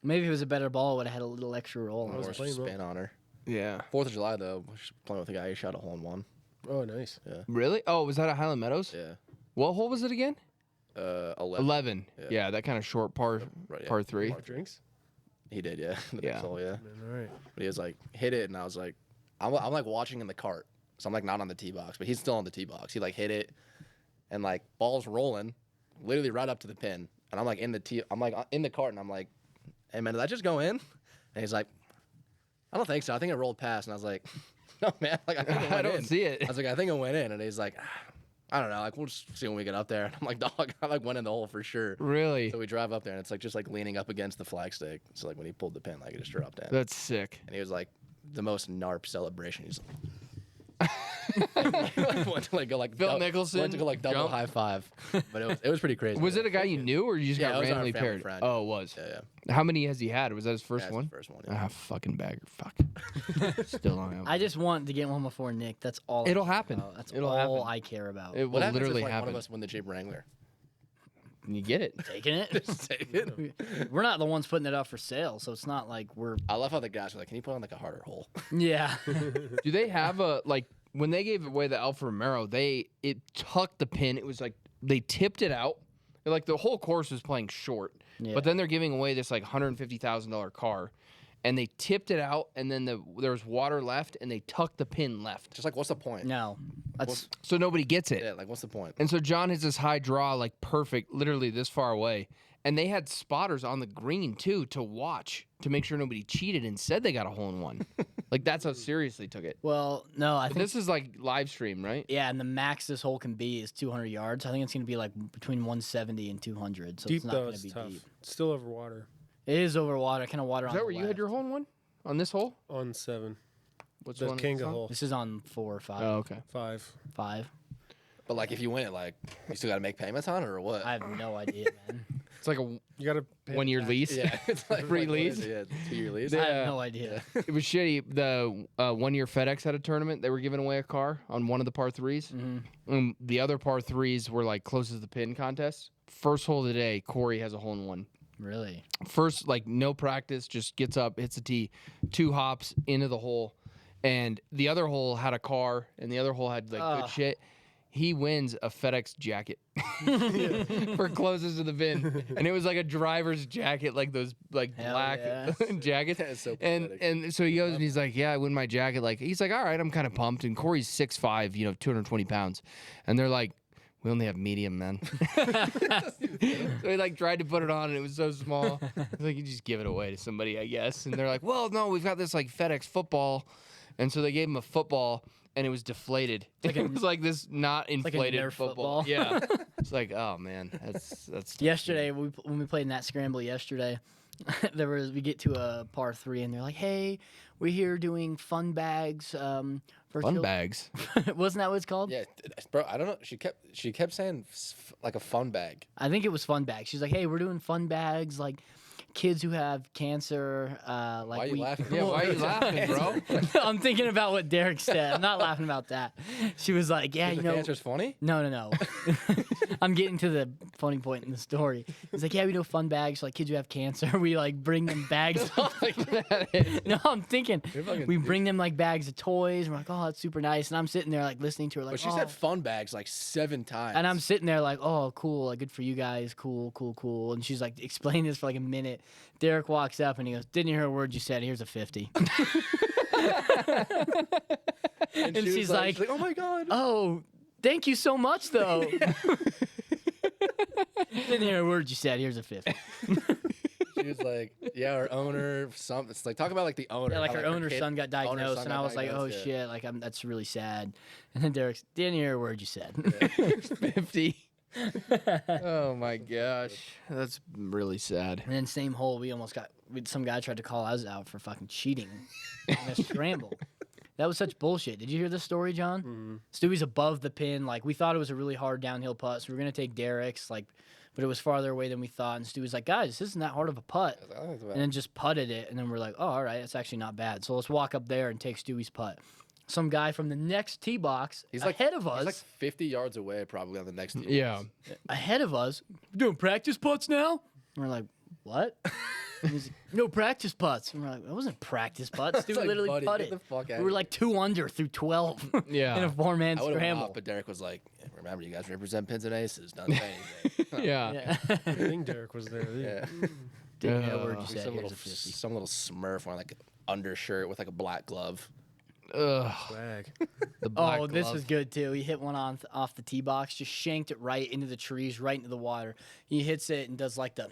Maybe if it was a better ball, it would have had a little extra roll. I was more playing well. spin on her. Yeah. 4th of July though, was playing with a guy who shot a hole in one. Oh, nice. Really? Oh, was that at Highland Meadows? Yeah. What hole was it again? 11. 11. Yeah. Yeah, that kind of short par Right, yeah. par 3. Drinks? He did, yeah. The Yeah. next hole, yeah. Man, all right. But he was like, hit it, and I was like, I'm like watching in the cart. So I'm like not on the tee box, but he's still on the tee box. He like hit it, and like ball's rolling, literally right up to the pin. And I'm like in the tee, I'm like in the cart, and I'm like, hey man, did that just go in? And he's like, I don't think so. I think it rolled past. And I was like, no man, like I think it I went don't in. see it. I was like, I think it went in. And he's like, I don't know. Like we'll just see when we get up there. And I'm like, dog, I like went in the hole for sure. Really? So we drive up there, and it's like just like leaning up against the flagstick. So like when he pulled the pin, like it just dropped in. That's sick. And he was like the most narp celebration. He's like, went to like go like Phil dou- Nicholson, went to go like double jump. high five, but it was pretty crazy. Was it a guy you knew, or you just Yeah, got it was our randomly family paired? friend. Oh, it was. Yeah. How many has he had? Was that his first That's one? the first one. Yeah. Ah, fucking bagger. Fuck. Still don't have. I just want to get one before Nick. That's all. It'll I care happen. about. That's It'll all happen. I care about. It will What happens literally if like, happen. one of us win the Jeep Wrangler? You get it. Taking it. Just take it. We're not the ones putting it up for sale, so it's not like we're. I love how the guys are like, "Can you put on like a harder hole?" Yeah. Do they have a like when they gave away the Alfa Romero? It tucked the pin. It was like they tipped it out. Like the whole course was playing short, Yeah. but then they're giving away this like $150,000 car, and they tipped it out, and then there was water left, and they tucked the pin left, Just like, what's the point? No. That's so nobody gets it. Yeah, like what's the point? And so John hits this high draw, like perfect, literally this far away. And they had spotters on the green too to watch to make sure nobody cheated and said they got a hole in one. Like that's how serious they took it. well, no. I But think this is like live stream, right? yeah, and the max this hole can be is 200 yards. I think it's going to be like between 170 and 200. So Deep it's not though, going to it's be tough. deep. It's still over water It is over water, kind of water Is on that the where you had left. your hole in one on this hole? on 7. What's The one Kanga it's on? hole, This is on 4 or 5. Oh, okay. 5. 5. But like, if you win it, like, you still got to make payments on it or what? I have no idea, man. It's like a You gotta pay 1 year back. lease. yeah, it's like Free like, what lease? is it? Yeah, 2 year lease. I Yeah. have no idea. It was shitty. The 1 year FedEx had a tournament. They were giving away a car on one of the par threes. Mm-hmm. The other par threes were like closest to the pin contest. First hole of the day, Corey has a hole in one. Really? First, like no practice, just gets up, hits the tee, 2 hops into the hole, and the other hole had a car, and the other hole had like good shit. He wins a FedEx jacket for closest to the pin, and it was like a driver's jacket, like those like Hell black yeah. jackets. That is so and pathetic. and so he goes and he's like, "Yeah, I win my jacket." Like he's like, "All right, I'm kind of pumped." And Corey's 6'5", 220 pounds, and they're like, "We only have medium, man." So he like tried to put it on, and it was so small. He's like, "You just give it away to somebody, I guess." And they're like, "Well, no, we've got this like FedEx football," and so they gave him a football, and it was deflated. Like It was like this not like a inflated Nerf football. football. Yeah, it's like, oh man, that's tough. Yesterday, when we played in that scramble yesterday, we get to a par 3, and they're like, "Hey, we're here doing fun bags for Fun bags. Wasn't that what it's called? Yeah, bro. I don't know. She kept saying like a fun bag. I think it was fun bags. She's like, "Hey, we're doing fun bags, like kids who have cancer." Like Why are you laughing? Yeah, why are you laughing, bro? I'm thinking about what Derek said. I'm not laughing about that. She was like, "Yeah, The you know." answer's funny. No. I'm getting to the funny point in the story. He's like, "Yeah, we do fun bags for like kids who have cancer. We like bring them bags." No, I'm thinking fucking we bring them like bags of toys. And we're like, "Oh, that's super nice." And I'm sitting there like listening to her like, But she "Oh." said fun bags like 7 times. And I'm sitting there like, "Oh, cool, like good for you guys, cool." And she's like explaining this for like a minute. Derek walks up and he goes, "Didn't you hear a word you said? Here's a 50." And she was she's like, "Oh my god." "Oh, thank you so much, though." Didn't hear a word you said. Here's a 50. She was like, "Yeah, our owner. It's like talk about like the owner. Yeah, like how, her owner's kid- son got diagnosed, son and got I was like, "Oh diagnosed, yeah. shit!" Like, that's really sad. And then Derek didn't hear a word you said. 50. Oh my gosh, that's really sad. And then same hole, some guy tried to call us out for fucking cheating in a scramble. That was such bullshit. Did you hear this story, John? Mm-hmm. Stewie's above the pin. Like, we thought it was a really hard downhill putt, so we were going to take Derek's, like, but it was farther away than we thought. And Stewie's like, "Guys, this isn't that hard of a putt." I was like, "Oh, it's about- And then just putted it. And then we're like, "Oh, all right, it's actually not bad. So let's walk up there and take Stewie's putt." Some guy from the next tee box ahead of us, He's like 50 yards away, probably on the next team. Yeah. ahead of us, "Doing practice putts now?" And we're like, "What?" And he's like, "No practice putts." And we're like, "It wasn't practice putts. It's Dude like, literally buddy, putted." get the fuck out We were of like 2 under through 12 Yeah. in a 4-man I would have went scramble. off, but Derek was like, "Yeah, "Remember, you guys represent pins and aces. Don't say anything." Yeah. Yeah. I think Derek was there. Yeah. Didn't hear a word you Some said. some Here's little a 50. some little Smurf wearing like an undershirt with like a black glove. Ugh. Swag. The black Oh, this glove. was good too. He hit one off the tee box, just shanked it right into the trees, right into the water. He hits it and does like the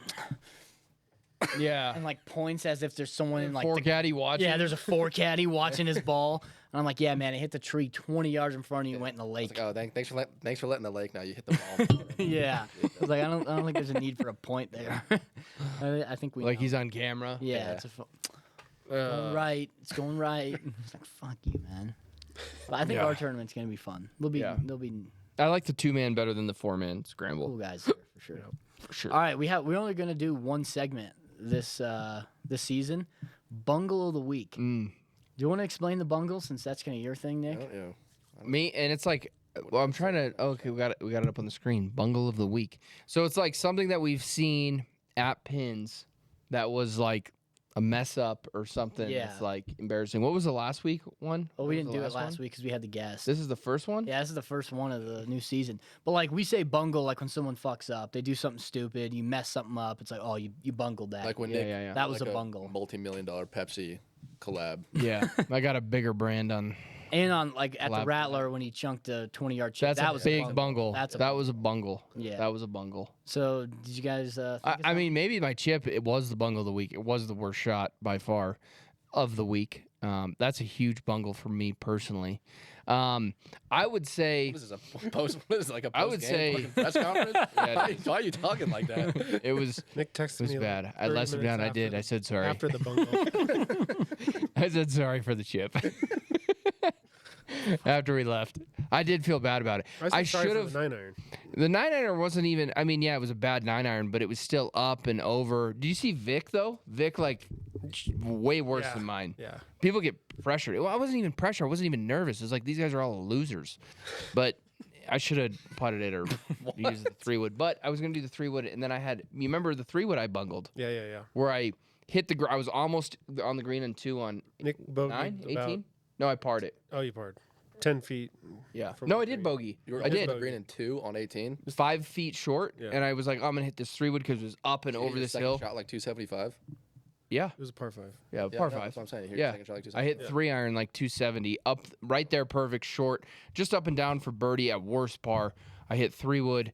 Yeah. and like points as if there's someone in like Four the, caddy watching. yeah, there's a 4 caddy watching his ball. And I'm like, "Yeah, man, it hit the tree 20 yards in front of you and went in the I was lake." like, "Oh, thanks for letting the lake know you hit the ball." Yeah, I was like, I don't think there's a need for a point there. I think we Like know. he's on camera. yeah, Yeah. it's going right. It's going right. It's like, fuck you, man. But I think Yeah. our tournament's gonna be fun. There'll be I like the 2-man better than the 4-man scramble. cool guys there for sure. For sure. All right, we're only gonna do one segment this season. Bungle of the week. Mm. Do you want to explain the bungle since that's kind of your thing, Nick? Me and it's like, well, I'm trying to. Okay, we got it up on the screen. Bungle of the week. So it's like something that we've seen at pins that was like a mess up or something. Yeah. It's like embarrassing. What was the last week one? Well, What we was didn't the do it last one? week because we had the guest. This is the first one. Yeah, this is the first one of the new season. But like we say bungle like when someone fucks up, they do something stupid, you mess something up, it's like, oh, you bungled that. Like when Yeah, Nick, yeah, yeah. That was like a bungle. multi-million-dollar Pepsi collab. Yeah, I got a bigger brand on. And on like at the Collab. Rattler when he chunked a 20-yard chip. That's that a was big bungle. That's a That was a bungle. Yeah. That was a bungle. So did you guys think of I something? mean, maybe my chip. It was the bungle of the week. It was the worst shot by far of the week. That's a huge bungle for me personally. I would say What is this, a post? What is this, like a I would post-game say- fucking press conference? Yeah, Why are you talking like that? it was Nick texted it was me. bad. Like I 30 let him minutes down. I after did. the- I said sorry. After the bungle. I said sorry for the chip. After we left, I did feel bad about it. I said sorry should for have. the 9-iron. The 9-iron wasn't even. I mean, yeah, it was a bad 9-iron, but it was still up and over. Do you see Vic though? Vic like way worse Yeah. than mine. Yeah. People get pressured. Well, I wasn't even pressured. I wasn't even nervous. It was like these guys are all losers. But I should have putted it or used the 3-wood. But I was gonna do the 3-wood, and then I had. You remember the 3-wood I bungled Yeah. where I hit the. I was almost on the green on 2 on Nick bogeyed 9, about- 18. No, I parred it. Oh, you parred. 10 feet. Yeah. From No, the I did green. bogey. You were I did. the green and 2 on 18. 5 feet short, Yeah. and I was like, I'm gonna hit this 3-wood because it was up and You hit over your this second hill. Shot like 275. Yeah, It was a par 5. yeah, Yeah, par no, 5. That's what I'm saying. You hit your Yeah, second shot like I hit 275. 3-iron like 270 up right there, perfect short, just up and down for birdie at worst par. I hit 3-wood,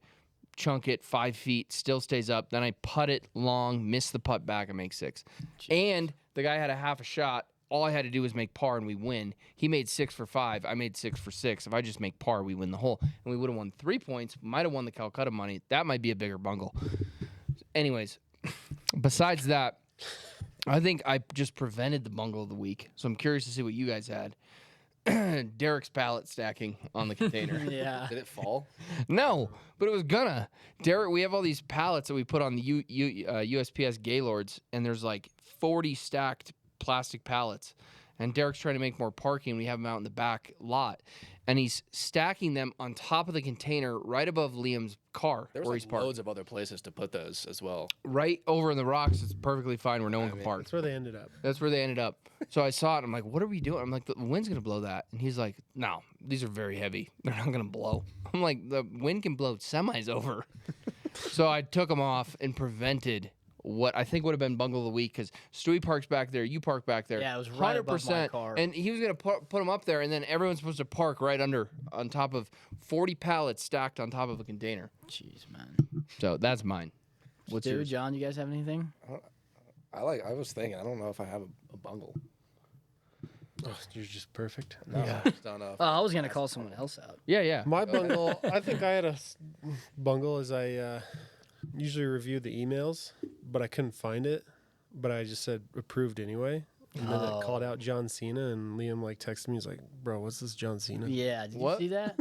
chunk it 5 feet, still stays up. Then I putt it long, miss the putt back, and make 6. And the guy had a half a shot. All I had to do was make par and we win. He made 6 for 5. I made 6 for 6. If I just make par, we win the hole. And we would have won 3 points. Might have won the Calcutta money. That might be a bigger bungle. Anyways, besides that, I think I just prevented the bungle of the week. So I'm curious to see what you guys had. Derek's pallet stacking on the container. Yeah. Did it fall? No, but it was gonna. Derek, we have all these pallets that we put on the USPS Gaylords, and there's like 40 stacked plastic pallets. And Derek's trying to make more parking. We have them out in the back lot. And he's stacking them on top of the container right above Liam's car There was where like he's parked. loads of other places to put those as well. Right over in the rocks. It's perfectly fine where no one can park. That's where they ended up. That's where they ended up. So I saw it. I'm like, what are we doing? I'm like, the wind's going to blow that. And he's like, no, these are very heavy. They're not going to blow. I'm like, the wind can blow semis over. So I took them off and prevented what I think would have been bungle of the week because Stewie parks back there, you park back there. Yeah, it was right above my car. And he was going to put them up there, and then everyone's supposed to park right under on top of 40 pallets stacked on top of a container. Jeez, man. So that's mine. What's Dude, yours? John, you guys have anything? I was thinking, I don't know if I have a bungle. Oh, you're just perfect. No, Yeah. just don't know. Oh, I was gonna call someone else out. Yeah, yeah. My bungle, I think I had a bungle as I usually review the emails, but I couldn't find it. But I just said approved anyway. And then it called out John Cena, and Liam like texted me. He's like, "Bro, what's this John Cena?" Yeah, did What? you see that?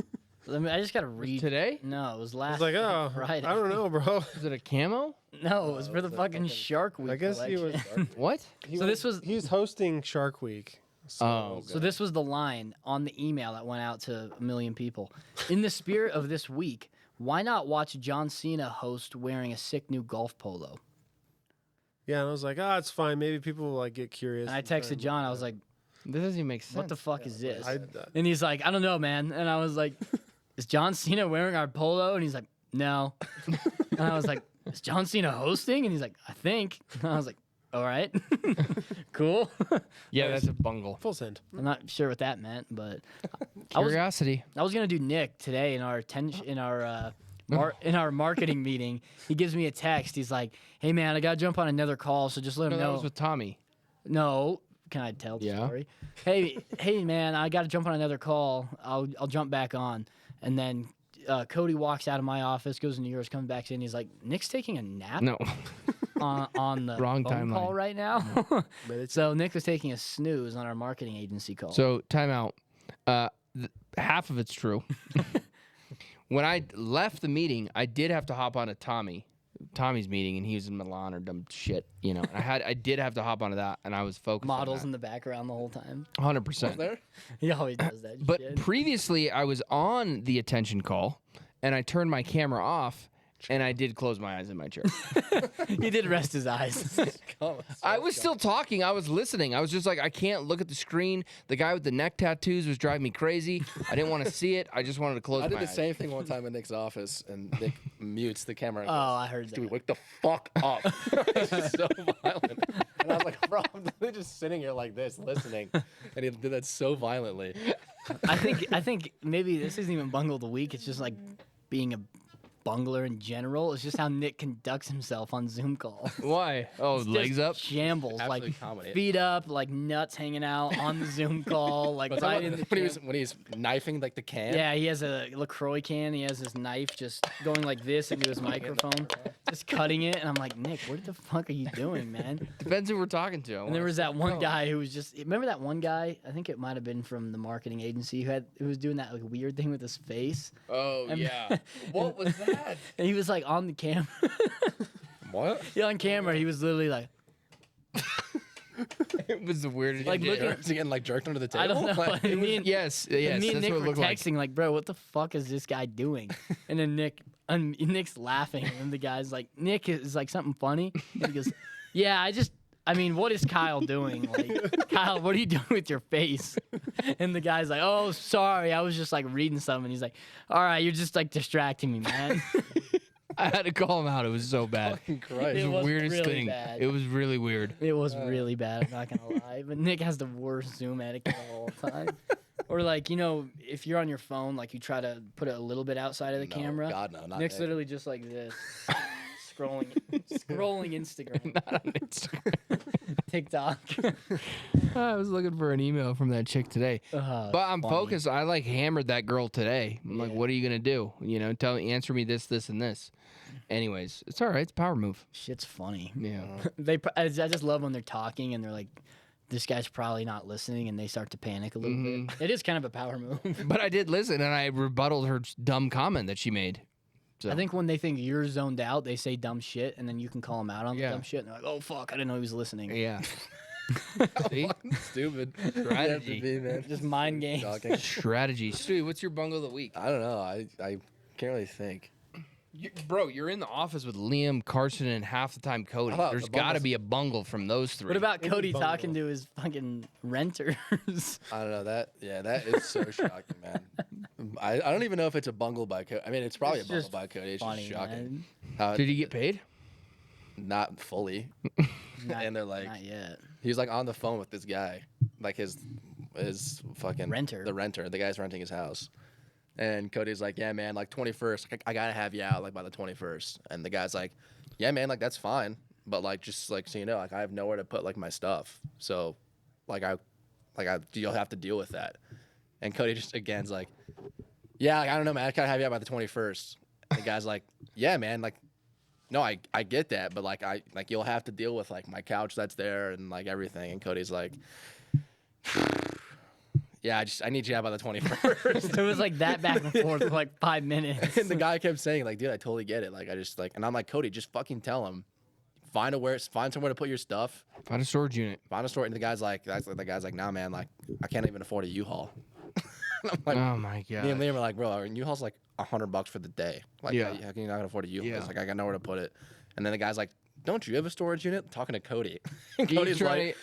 I just gotta read. Today? No, it was I last. was like, "Oh, Friday. I don't know, bro." Is it a camo? No, it was for the it's a fucking fucking- Shark Week. I guess he was. collection. What? So this was- he's hosting Shark Week. So Oh, So this was the line on the email that went out to a million people. In the spirit of this week, why not watch John Cena host wearing a sick new golf polo? yeah, and I was like, "Ah, it's fine. Maybe people will like get curious." And I and try texted and- John. I was like, This doesn't even make sense. "What the fuck is this?" I, And he's like, "I don't know, man." And I was like, "Is John Cena wearing our polo?" And he's like, "No." And I was like, "Is John Cena hosting?" And he's like, "I think." And I was like, "All right, cool." Yeah, that's a bungle. full send. I'm not sure what that meant, but I was Curiosity. gonna do Nick today in our in our marketing meeting. He gives me a text. He's like, "Hey man, I gotta jump on another call, so just let No, him that know." was with Tommy. No, can I tell the Yeah. story? Hey man, I gotta jump on another call. I'll jump back on, and then. Cody walks out of my office, goes into yours, comes back in. He's like, "Nick's taking a nap No. on the Wrong phone call timeline. right now." So Nick was taking a snooze on our marketing agency call. So, timeout. Half of it's true. When I left the meeting, I did have to hop on to Tommy's meeting, and he was in Milan or dumb shit, you know. And I did have to hop onto that, and I was focused. Models on in the background the whole time. 100%. there? He always does that. But shit. previously, I was on the attention call, and I turned my camera off, and I did close my eyes in my chair. He did rest his eyes. I was still talking. I was listening. I was just like, I can't look at the screen. The guy with the neck tattoos was driving me crazy. I didn't want to see it. I just wanted to close I did my the eyes. same thing one time in Nick's office, and Nick mutes the camera. And Oh, goes, I heard that. Dude, wake the fuck up. It's so violent. And I was like, bro, I'm literally just sitting here like this, listening. And he did that so violently. I think maybe this isn't even Bungle of the week. It's just like being a bungler in general. It's just how Nick conducts himself on Zoom calls. Why? Oh, Just legs up? shambles, Absolute like comedy. feet up, like nuts hanging out on the Zoom call, like But right in the when he's knifing like the can. Yeah, he has a LaCroix can. He has his knife just going like this into his microphone, just cutting it. And I'm like, Nick, what the fuck are you doing, man? Depends who we're talking to. And there was that one guy who was just remember that one guy? I think it might have been from the marketing agency who was doing that like weird thing with his face. Oh, yeah. What was that? And he was like on the camera. What? Yeah, on camera, he was literally like, It was the weirdest Like, shit. looking- Is he getting like jerked under the table? I don't know. Like, And me and, Yes, and yes. me and That's Nick what it were looked like. texting like, bro, what the fuck is this guy doing? And then Nick's laughing, and the guy's like, Nick is like something funny. And he goes, yeah, I mean, what is Kyle doing? Like, Kyle, what are you doing with your face? And the guy's like, oh, sorry, I was just like reading something. He's like, all right, you're just like distracting me, man. I had to call him out. It was so bad. fucking Christ. It was It the was weirdest really thing. bad. It was really weird. It was really bad, I'm not gonna lie. But Nick has the worst Zoom etiquette of all time. Or like, you know, if you're on your phone, like you try to put it a little bit outside of the No, camera. God, no, not Nick's Nick. literally just like this. scrolling Instagram. Not on Instagram. TikTok. I was looking for an email from that chick today. But I'm funny. focused. I like hammered that girl today. I'm like, Yeah. what are you gonna do? You know, answer me this, and this. Anyways, it's all right. It's a power move. Shit's funny. Yeah. I just love when they're talking and they're like, this guy's probably not listening, and they start to panic a little bit. It is kind of a power move. But I did listen, and I rebutted her dumb comment that she made. So I think when they think you're zoned out, they say dumb shit, and then you can call them out on the Yeah. dumb shit. And they're like, oh, fuck, I didn't know he was listening. yeah. See? Stupid. Strategy. You have to be, man. Just mind games. Talking. Strategy. Stewie, what's your bungle of the week? I don't know. I can't really think. Bro, you're in the office with Liam, Carson, and half the time Cody. How about There's the got to bungles? be a bungle from those three. What about Maybe Cody Bungle. talking to his fucking renters? I don't know that. Yeah, that is so shocking, man. I don't even know if it's a bungle by Cody. I mean, it's probably It's a bungle just by Cody. It's funny, just shocking. man. How Did he get paid? not fully. Not, And they're like, not yet. he was like on the phone with this guy, like his fucking Renter. the renter, the guy's renting his house. And Cody's like, yeah, man, like 21st, I gotta have you out like by the 21st. And the guy's like, yeah, man, like that's fine, but like just like so you know, like I have nowhere to put like my stuff, so like you'll have to deal with that. And Cody just again's like, yeah, like, I don't know, man, I gotta have you out by the 21st. And the guy's like, yeah, man, like. No, I get that, but like you'll have to deal with like my couch that's there and like everything. And Cody's like, yeah, I need you out by the 21st. It was like that back and forth for like 5 minutes. And the guy kept saying like, dude, I totally get it. Like I just like, and I'm like, Cody, just fucking tell him, find somewhere to put your stuff, Find a storage unit. find a store. And the guy's like, nah, man, like I can't even afford a U-Haul. And I'm like, Oh my me and god. Liam are like, bro, our U-Haul's like $100 for the day. Like, Yeah. how can you not afford a U-Haul? Yeah. It's like I got nowhere to put it. And then the guy's like, don't you have a storage unit? Talking to Cody. And You Cody's try-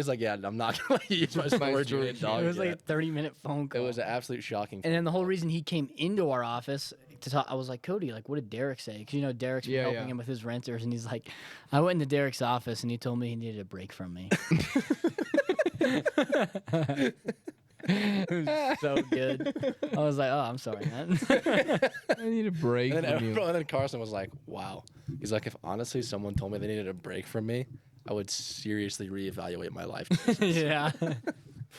like, yeah, I'm not gonna let you use my storage unit, storage dog. It was like Yeah. a 30-minute phone It call. was an absolute shocking. And then the whole reason he came into our office to talk, I was like, Cody, like, what did Derek say? Because, you know, Derek's been Yeah, helping yeah. him with his renters. And he's like, I went into Derek's office and he told me he needed a break from me. It was so good. I was like, oh, I'm sorry, man. I need a break And then, from you. and then Carson was like, wow. He's like, if honestly someone told me they needed a break from me, I would seriously reevaluate my life. Yeah.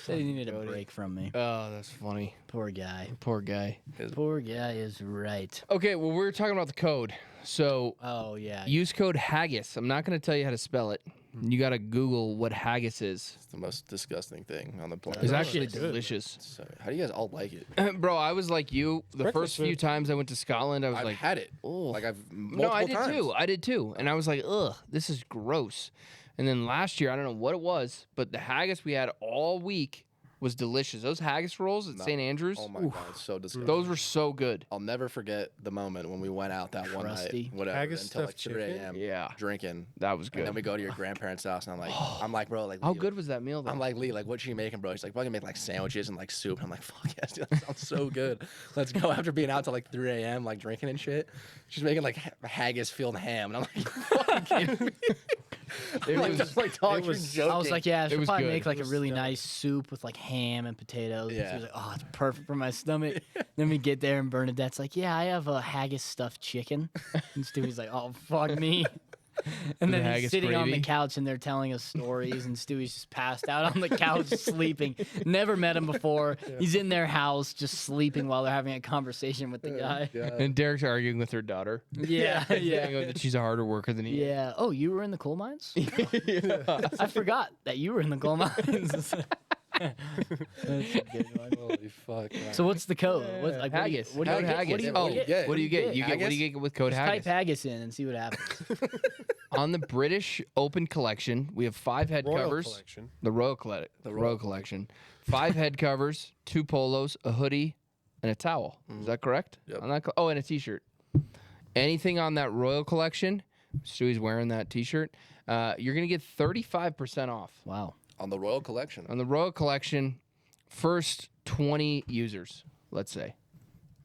Said he needed a break from me. Oh, that's funny. Poor guy. Poor guy. Poor guy is right. Okay, well, we were talking about the code. So Oh, yeah. use code HAGGIS. I'm not going to tell you how to spell it. You got to Google what haggis is. It's the most disgusting thing on the planet. It's Oh, actually shit. delicious. So, how do you guys all like it? Bro, I was like you. The Breakfast first few food. times I went to Scotland, I was I've like, had it. oh. Like I've No, I did multiple times. too. I did too. And I was like, ugh, this is gross. And then last year, I don't know what it was, but the haggis we had all week was delicious. Those haggis rolls at St. Andrews, Oh my god, it's so disgusting. those were so good. I'll never forget the moment when we went out that one Crusty. night, whatever, Haggis until like stuffed 3 chicken? a.m. Yeah, drinking. that was And then good. we go to your grandparents' house, and I'm like, bro, like, How Lee, good was that meal, though? I'm like, Lee, like, what you making, bro? He's like, fucking make like sandwiches and like soup. And I'm like, fuck yes, dude, that sounds so good. Let's go after being out till like 3 a.m. like drinking and shit. She's making like haggis filled ham, and I'm like, you fucking kidding me? I'm like, just like talking, joking. I was like, yeah, I should was probably good. make like It a was really stellar. nice soup with like ham and potatoes. And Yeah. she was like, oh, it's perfect for my stomach. Then we get there and Bernadette's like, yeah, I have a haggis stuffed chicken. And Stewie's like, oh, fuck me. And The then haggis he's sitting on the gravy. couch and they're telling us stories, and Stewie's just passed out on the couch sleeping. Never met him before. He's in their house just sleeping while they're having a conversation with the guy. And Derek's arguing with her daughter. Yeah, Saying yeah. that she's a harder worker than he is. Yeah. Oh, you were in the coal mines? I forgot that you were in the coal mines. That's a good one. Holy fuck. man. So what's the code? What, like, Haggis. What do you Code get? haggis. What do you, Oh, what do you get? what do you get? You get what do Haggis? you get with code Just haggis? type haggis in and see what happens. On the British Open Collection, we have 5 head Royal covers. collection. The Royal Collection. 5 head covers, 2 polos, a hoodie, and a towel. Is that correct? Yep. On that oh, and a t-shirt. Anything on that Royal Collection, Stewie's wearing that t-shirt, you're going to get 35% off. Wow. On the Royal Collection. On the Royal Collection, first 20 users, let's say.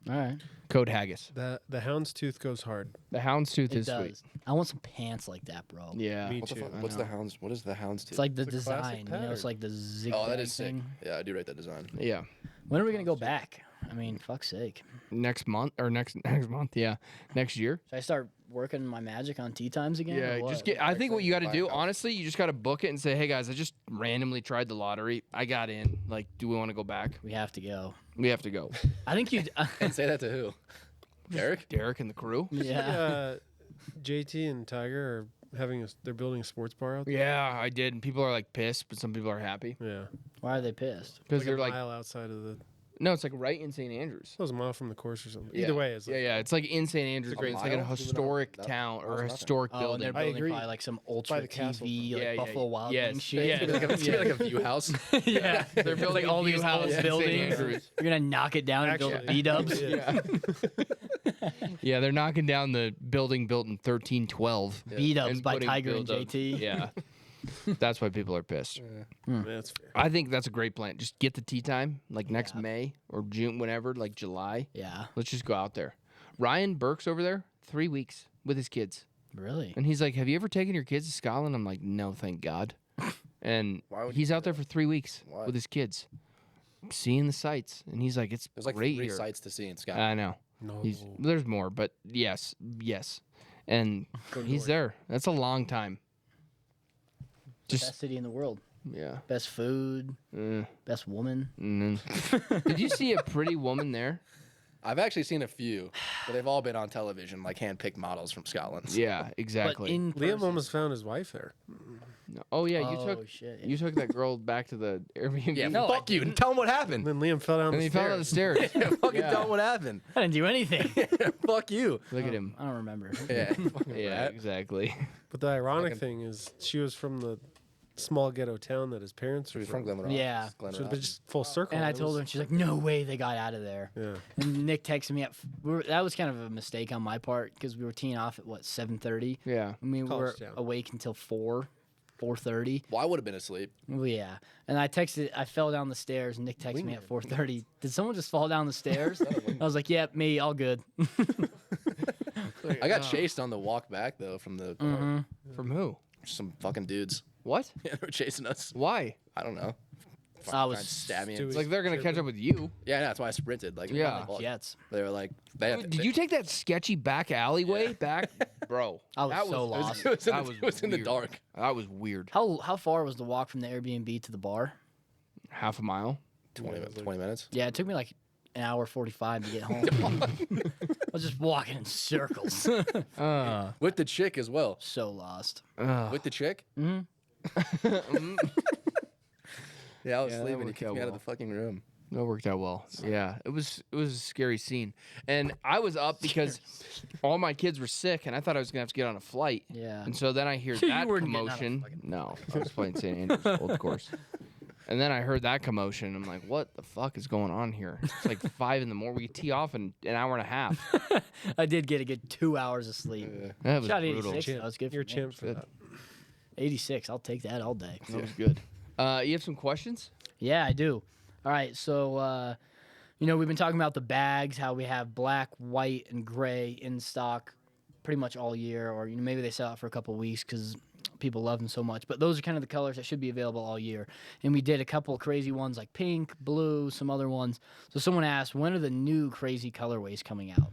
All right. Code haggis. The houndstooth goes hard. The houndstooth It is does. sweet. I want some pants like that, bro. Yeah. Me What the too. fuck? What's the hounds? What is the hounds It's like the It's a classic design, you know, it's pattern. like the zigzag Oh, that is sick. thing. Yeah, I do rate that design. Yeah. When are we gonna go back? I mean, fuck's sake. Next month or next month, yeah. Next year. Should I start working my magic on tea times again? Yeah, or just what? get. I think what you got to Buy a do, house. honestly, you just got to book it and say, "Hey guys, I just randomly tried the lottery. I got in. Like, do we want to go back? We have to go. We have to go." I think you. And say that to who? Derek? Derek and the crew. yeah. JT and Tiger are they're building a sports bar out there. Yeah, I did. And people are like pissed, but some people are happy Yeah. Why are they pissed? because Like they're a like, mile outside of the. no, it's like right in St. Andrews. It was a mile from the course or something. Yeah. Either way, it's like, Yeah, it's like in St. Andrews. a but it's like a mile? historic No, town that's or a nothing. historic Oh, and building. they're I building agree. probably like some ultra the castle. TV, like Yeah, yeah, Buffalo Wild yes, Wings shit. yeah. It's like Yeah. like a view house. yeah. They're building like all view these house old in St. buildings. Andrews. You're gonna knock it down and build a Actually, B-dubs. yeah. Yeah, they're knocking down the building built in 1312. B-dubs and by putting Tiger and build-ups. JT. Yeah. That's why people are pissed. That's fair. I think that's a great plan. Just get the tea time, like next May or June, whenever, like July. Yeah. Let's just go out there. Ryan Burke's over there 3 weeks with his kids. Really? And he's like, "Have you ever taken your kids to Scotland?" I'm like, "No, thank God." And Why would he's you out there for 3 weeks Why? with his kids, seeing the sights. And he's like, "It's There's like great 3 here." sites to see in Scotland. I know. No. There's more, but yes. And he's there. That's a long time. Best Just city in the world. yeah. Best food. Best woman. Did you see a pretty woman there? I've actually seen a few, but they've all been on television, like hand-picked models from Scotland. Yeah, But exactly. in Liam person. almost found his wife there. No. Oh yeah, you Oh, took shit, yeah. you took that girl back to the Airbnb. Yeah, No, fuck I you. Tell them what happened. And then Liam fell down and the he fell down the stairs. stairs. Fucking Yeah. tell them what happened. I didn't do anything. Fuck you. Look at him. I don't remember. Yeah. fucking Yeah, rat. exactly. But the ironic thing is, she was from the small ghetto town that his parents She were was from from. Glen Ross. Yeah. Glen So it Ross. was just full circle. And I It told was- her, and she's like, "No way, they got out of there." Yeah. And Nick texted me that was kind of a mistake on my part because we were teeing off at 7:30. Yeah. I mean, we were College town. awake until 4:30. Well, I would have been asleep. Well, yeah. And I fell down the stairs, and Nick texted me at 4:30. Did someone just fall down the stairs? I was like, "Yeah, me, all good." I got chased on the walk back though from the From who? some fucking dudes. What? Yeah, they were chasing us. Why? I don't know. I was Tried to stab me. Stewie. It's like they're gonna catch up with you. Yeah, that's why I sprinted. Like Yeah. fuck. Jets. They were like, Did you take that sketchy back alleyway back, bro? I was that so was, lost. It was in, That the, was it was in the weird. dark. That was weird. How far was the walk from the Airbnb to the bar? Half a mile. 20 minutes. Yeah, it took me like an hour 45 to get home. I was just walking in circles. With the chick as well. So lost. With the chick? Mm-hmm. Yeah, I was Yeah, that sleeping. He worked kicked out me out of well. the fucking room. That worked out well. Yeah, it was a scary scene, and I was up because all my kids were sick, and I thought I was gonna have to get on a flight. Yeah. And so then I hear You that weren't getting on a commotion. fucking- No, I was playing St. Andrews Old Course. And then I heard that commotion. I'm like, what the fuck is going on here? It's like 5 in the morning. We tee off in an hour and a half. I did get a good 2 hours of sleep. That was Shot brutal. 86. That was good. You're a for me. champ for that. 86. I'll take that all day. That was good. You have some questions? Yeah, I do. All right, so we've been talking about the bags, how we have black, white, and gray in stock pretty much all year, or maybe they sell out for a couple weeks because people love them so much. But those are kind of the colors that should be available all year. And we did a couple crazy ones like pink, blue, some other ones. So someone asked, when are the new crazy colorways coming out?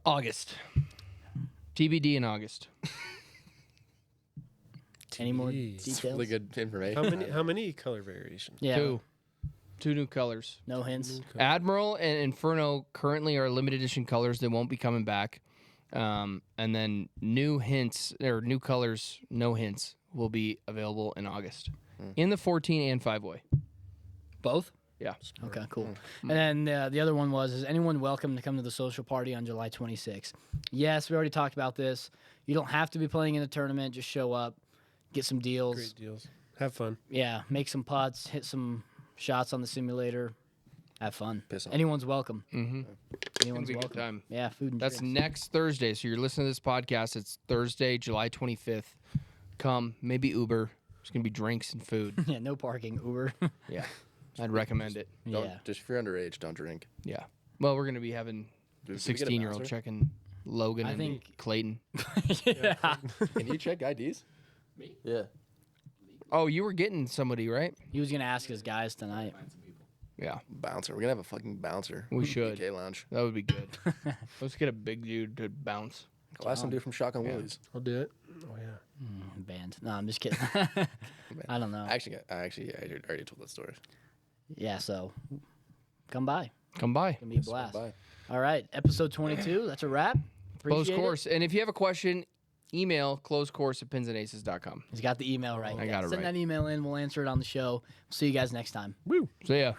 August. TBD in August. Any more Jeez. details? Really good information. How many color variations? Yeah. Two new colors. No hints. Admiral and Inferno currently are limited edition colors. They won't be coming back. And then new hints or new colors, no hints, will be available in August in the 14 and 5-way. Both? Yeah. Okay, cool. And then the other one was, is anyone welcome to come to the social party on July 26th? Yes, we already talked about this. You don't have to be playing in a tournament. Just show up, get some deals. Great deals. Have fun. Yeah, make some putts, hit some shots on the simulator, have fun. Piss off. Anyone's welcome. Mm-hmm. Anyone's be a good welcome. time. Yeah, food and That's drinks. next Thursday. So you're listening to this podcast. It's Thursday, July 25th. Come, maybe Uber. There's going to be drinks and food. Yeah, no parking, Uber. Yeah. I'd recommend it. Don't, Yeah. Just if you're underage, don't drink. Yeah. Well, we're going to be having Do the we get a 16-year-old bouncer? checking Logan I and think- Clayton. Yeah. Can you check IDs? Me? Yeah. Oh, you were getting somebody, right? He was going to ask his guys tonight. Find some people. Yeah. Bouncer. We're gonna have a fucking bouncer. We should. PK lounge. That would be good. Let's get a big dude to bounce. Go ask some dude from Shotgun Willie's. I'll do it. Oh yeah. Band. No, I'm just kidding. I don't know. I already told that story. Yeah, so come by. Come by. It's going to be a blast. Bye. All right, episode 22. That's a wrap. Close Appreciate it. course. And if you have a question, email closecourse@pinsandaces.com. He's got the email right. I got it Send right. that email in. We'll answer it on the show. See you guys next time. See ya.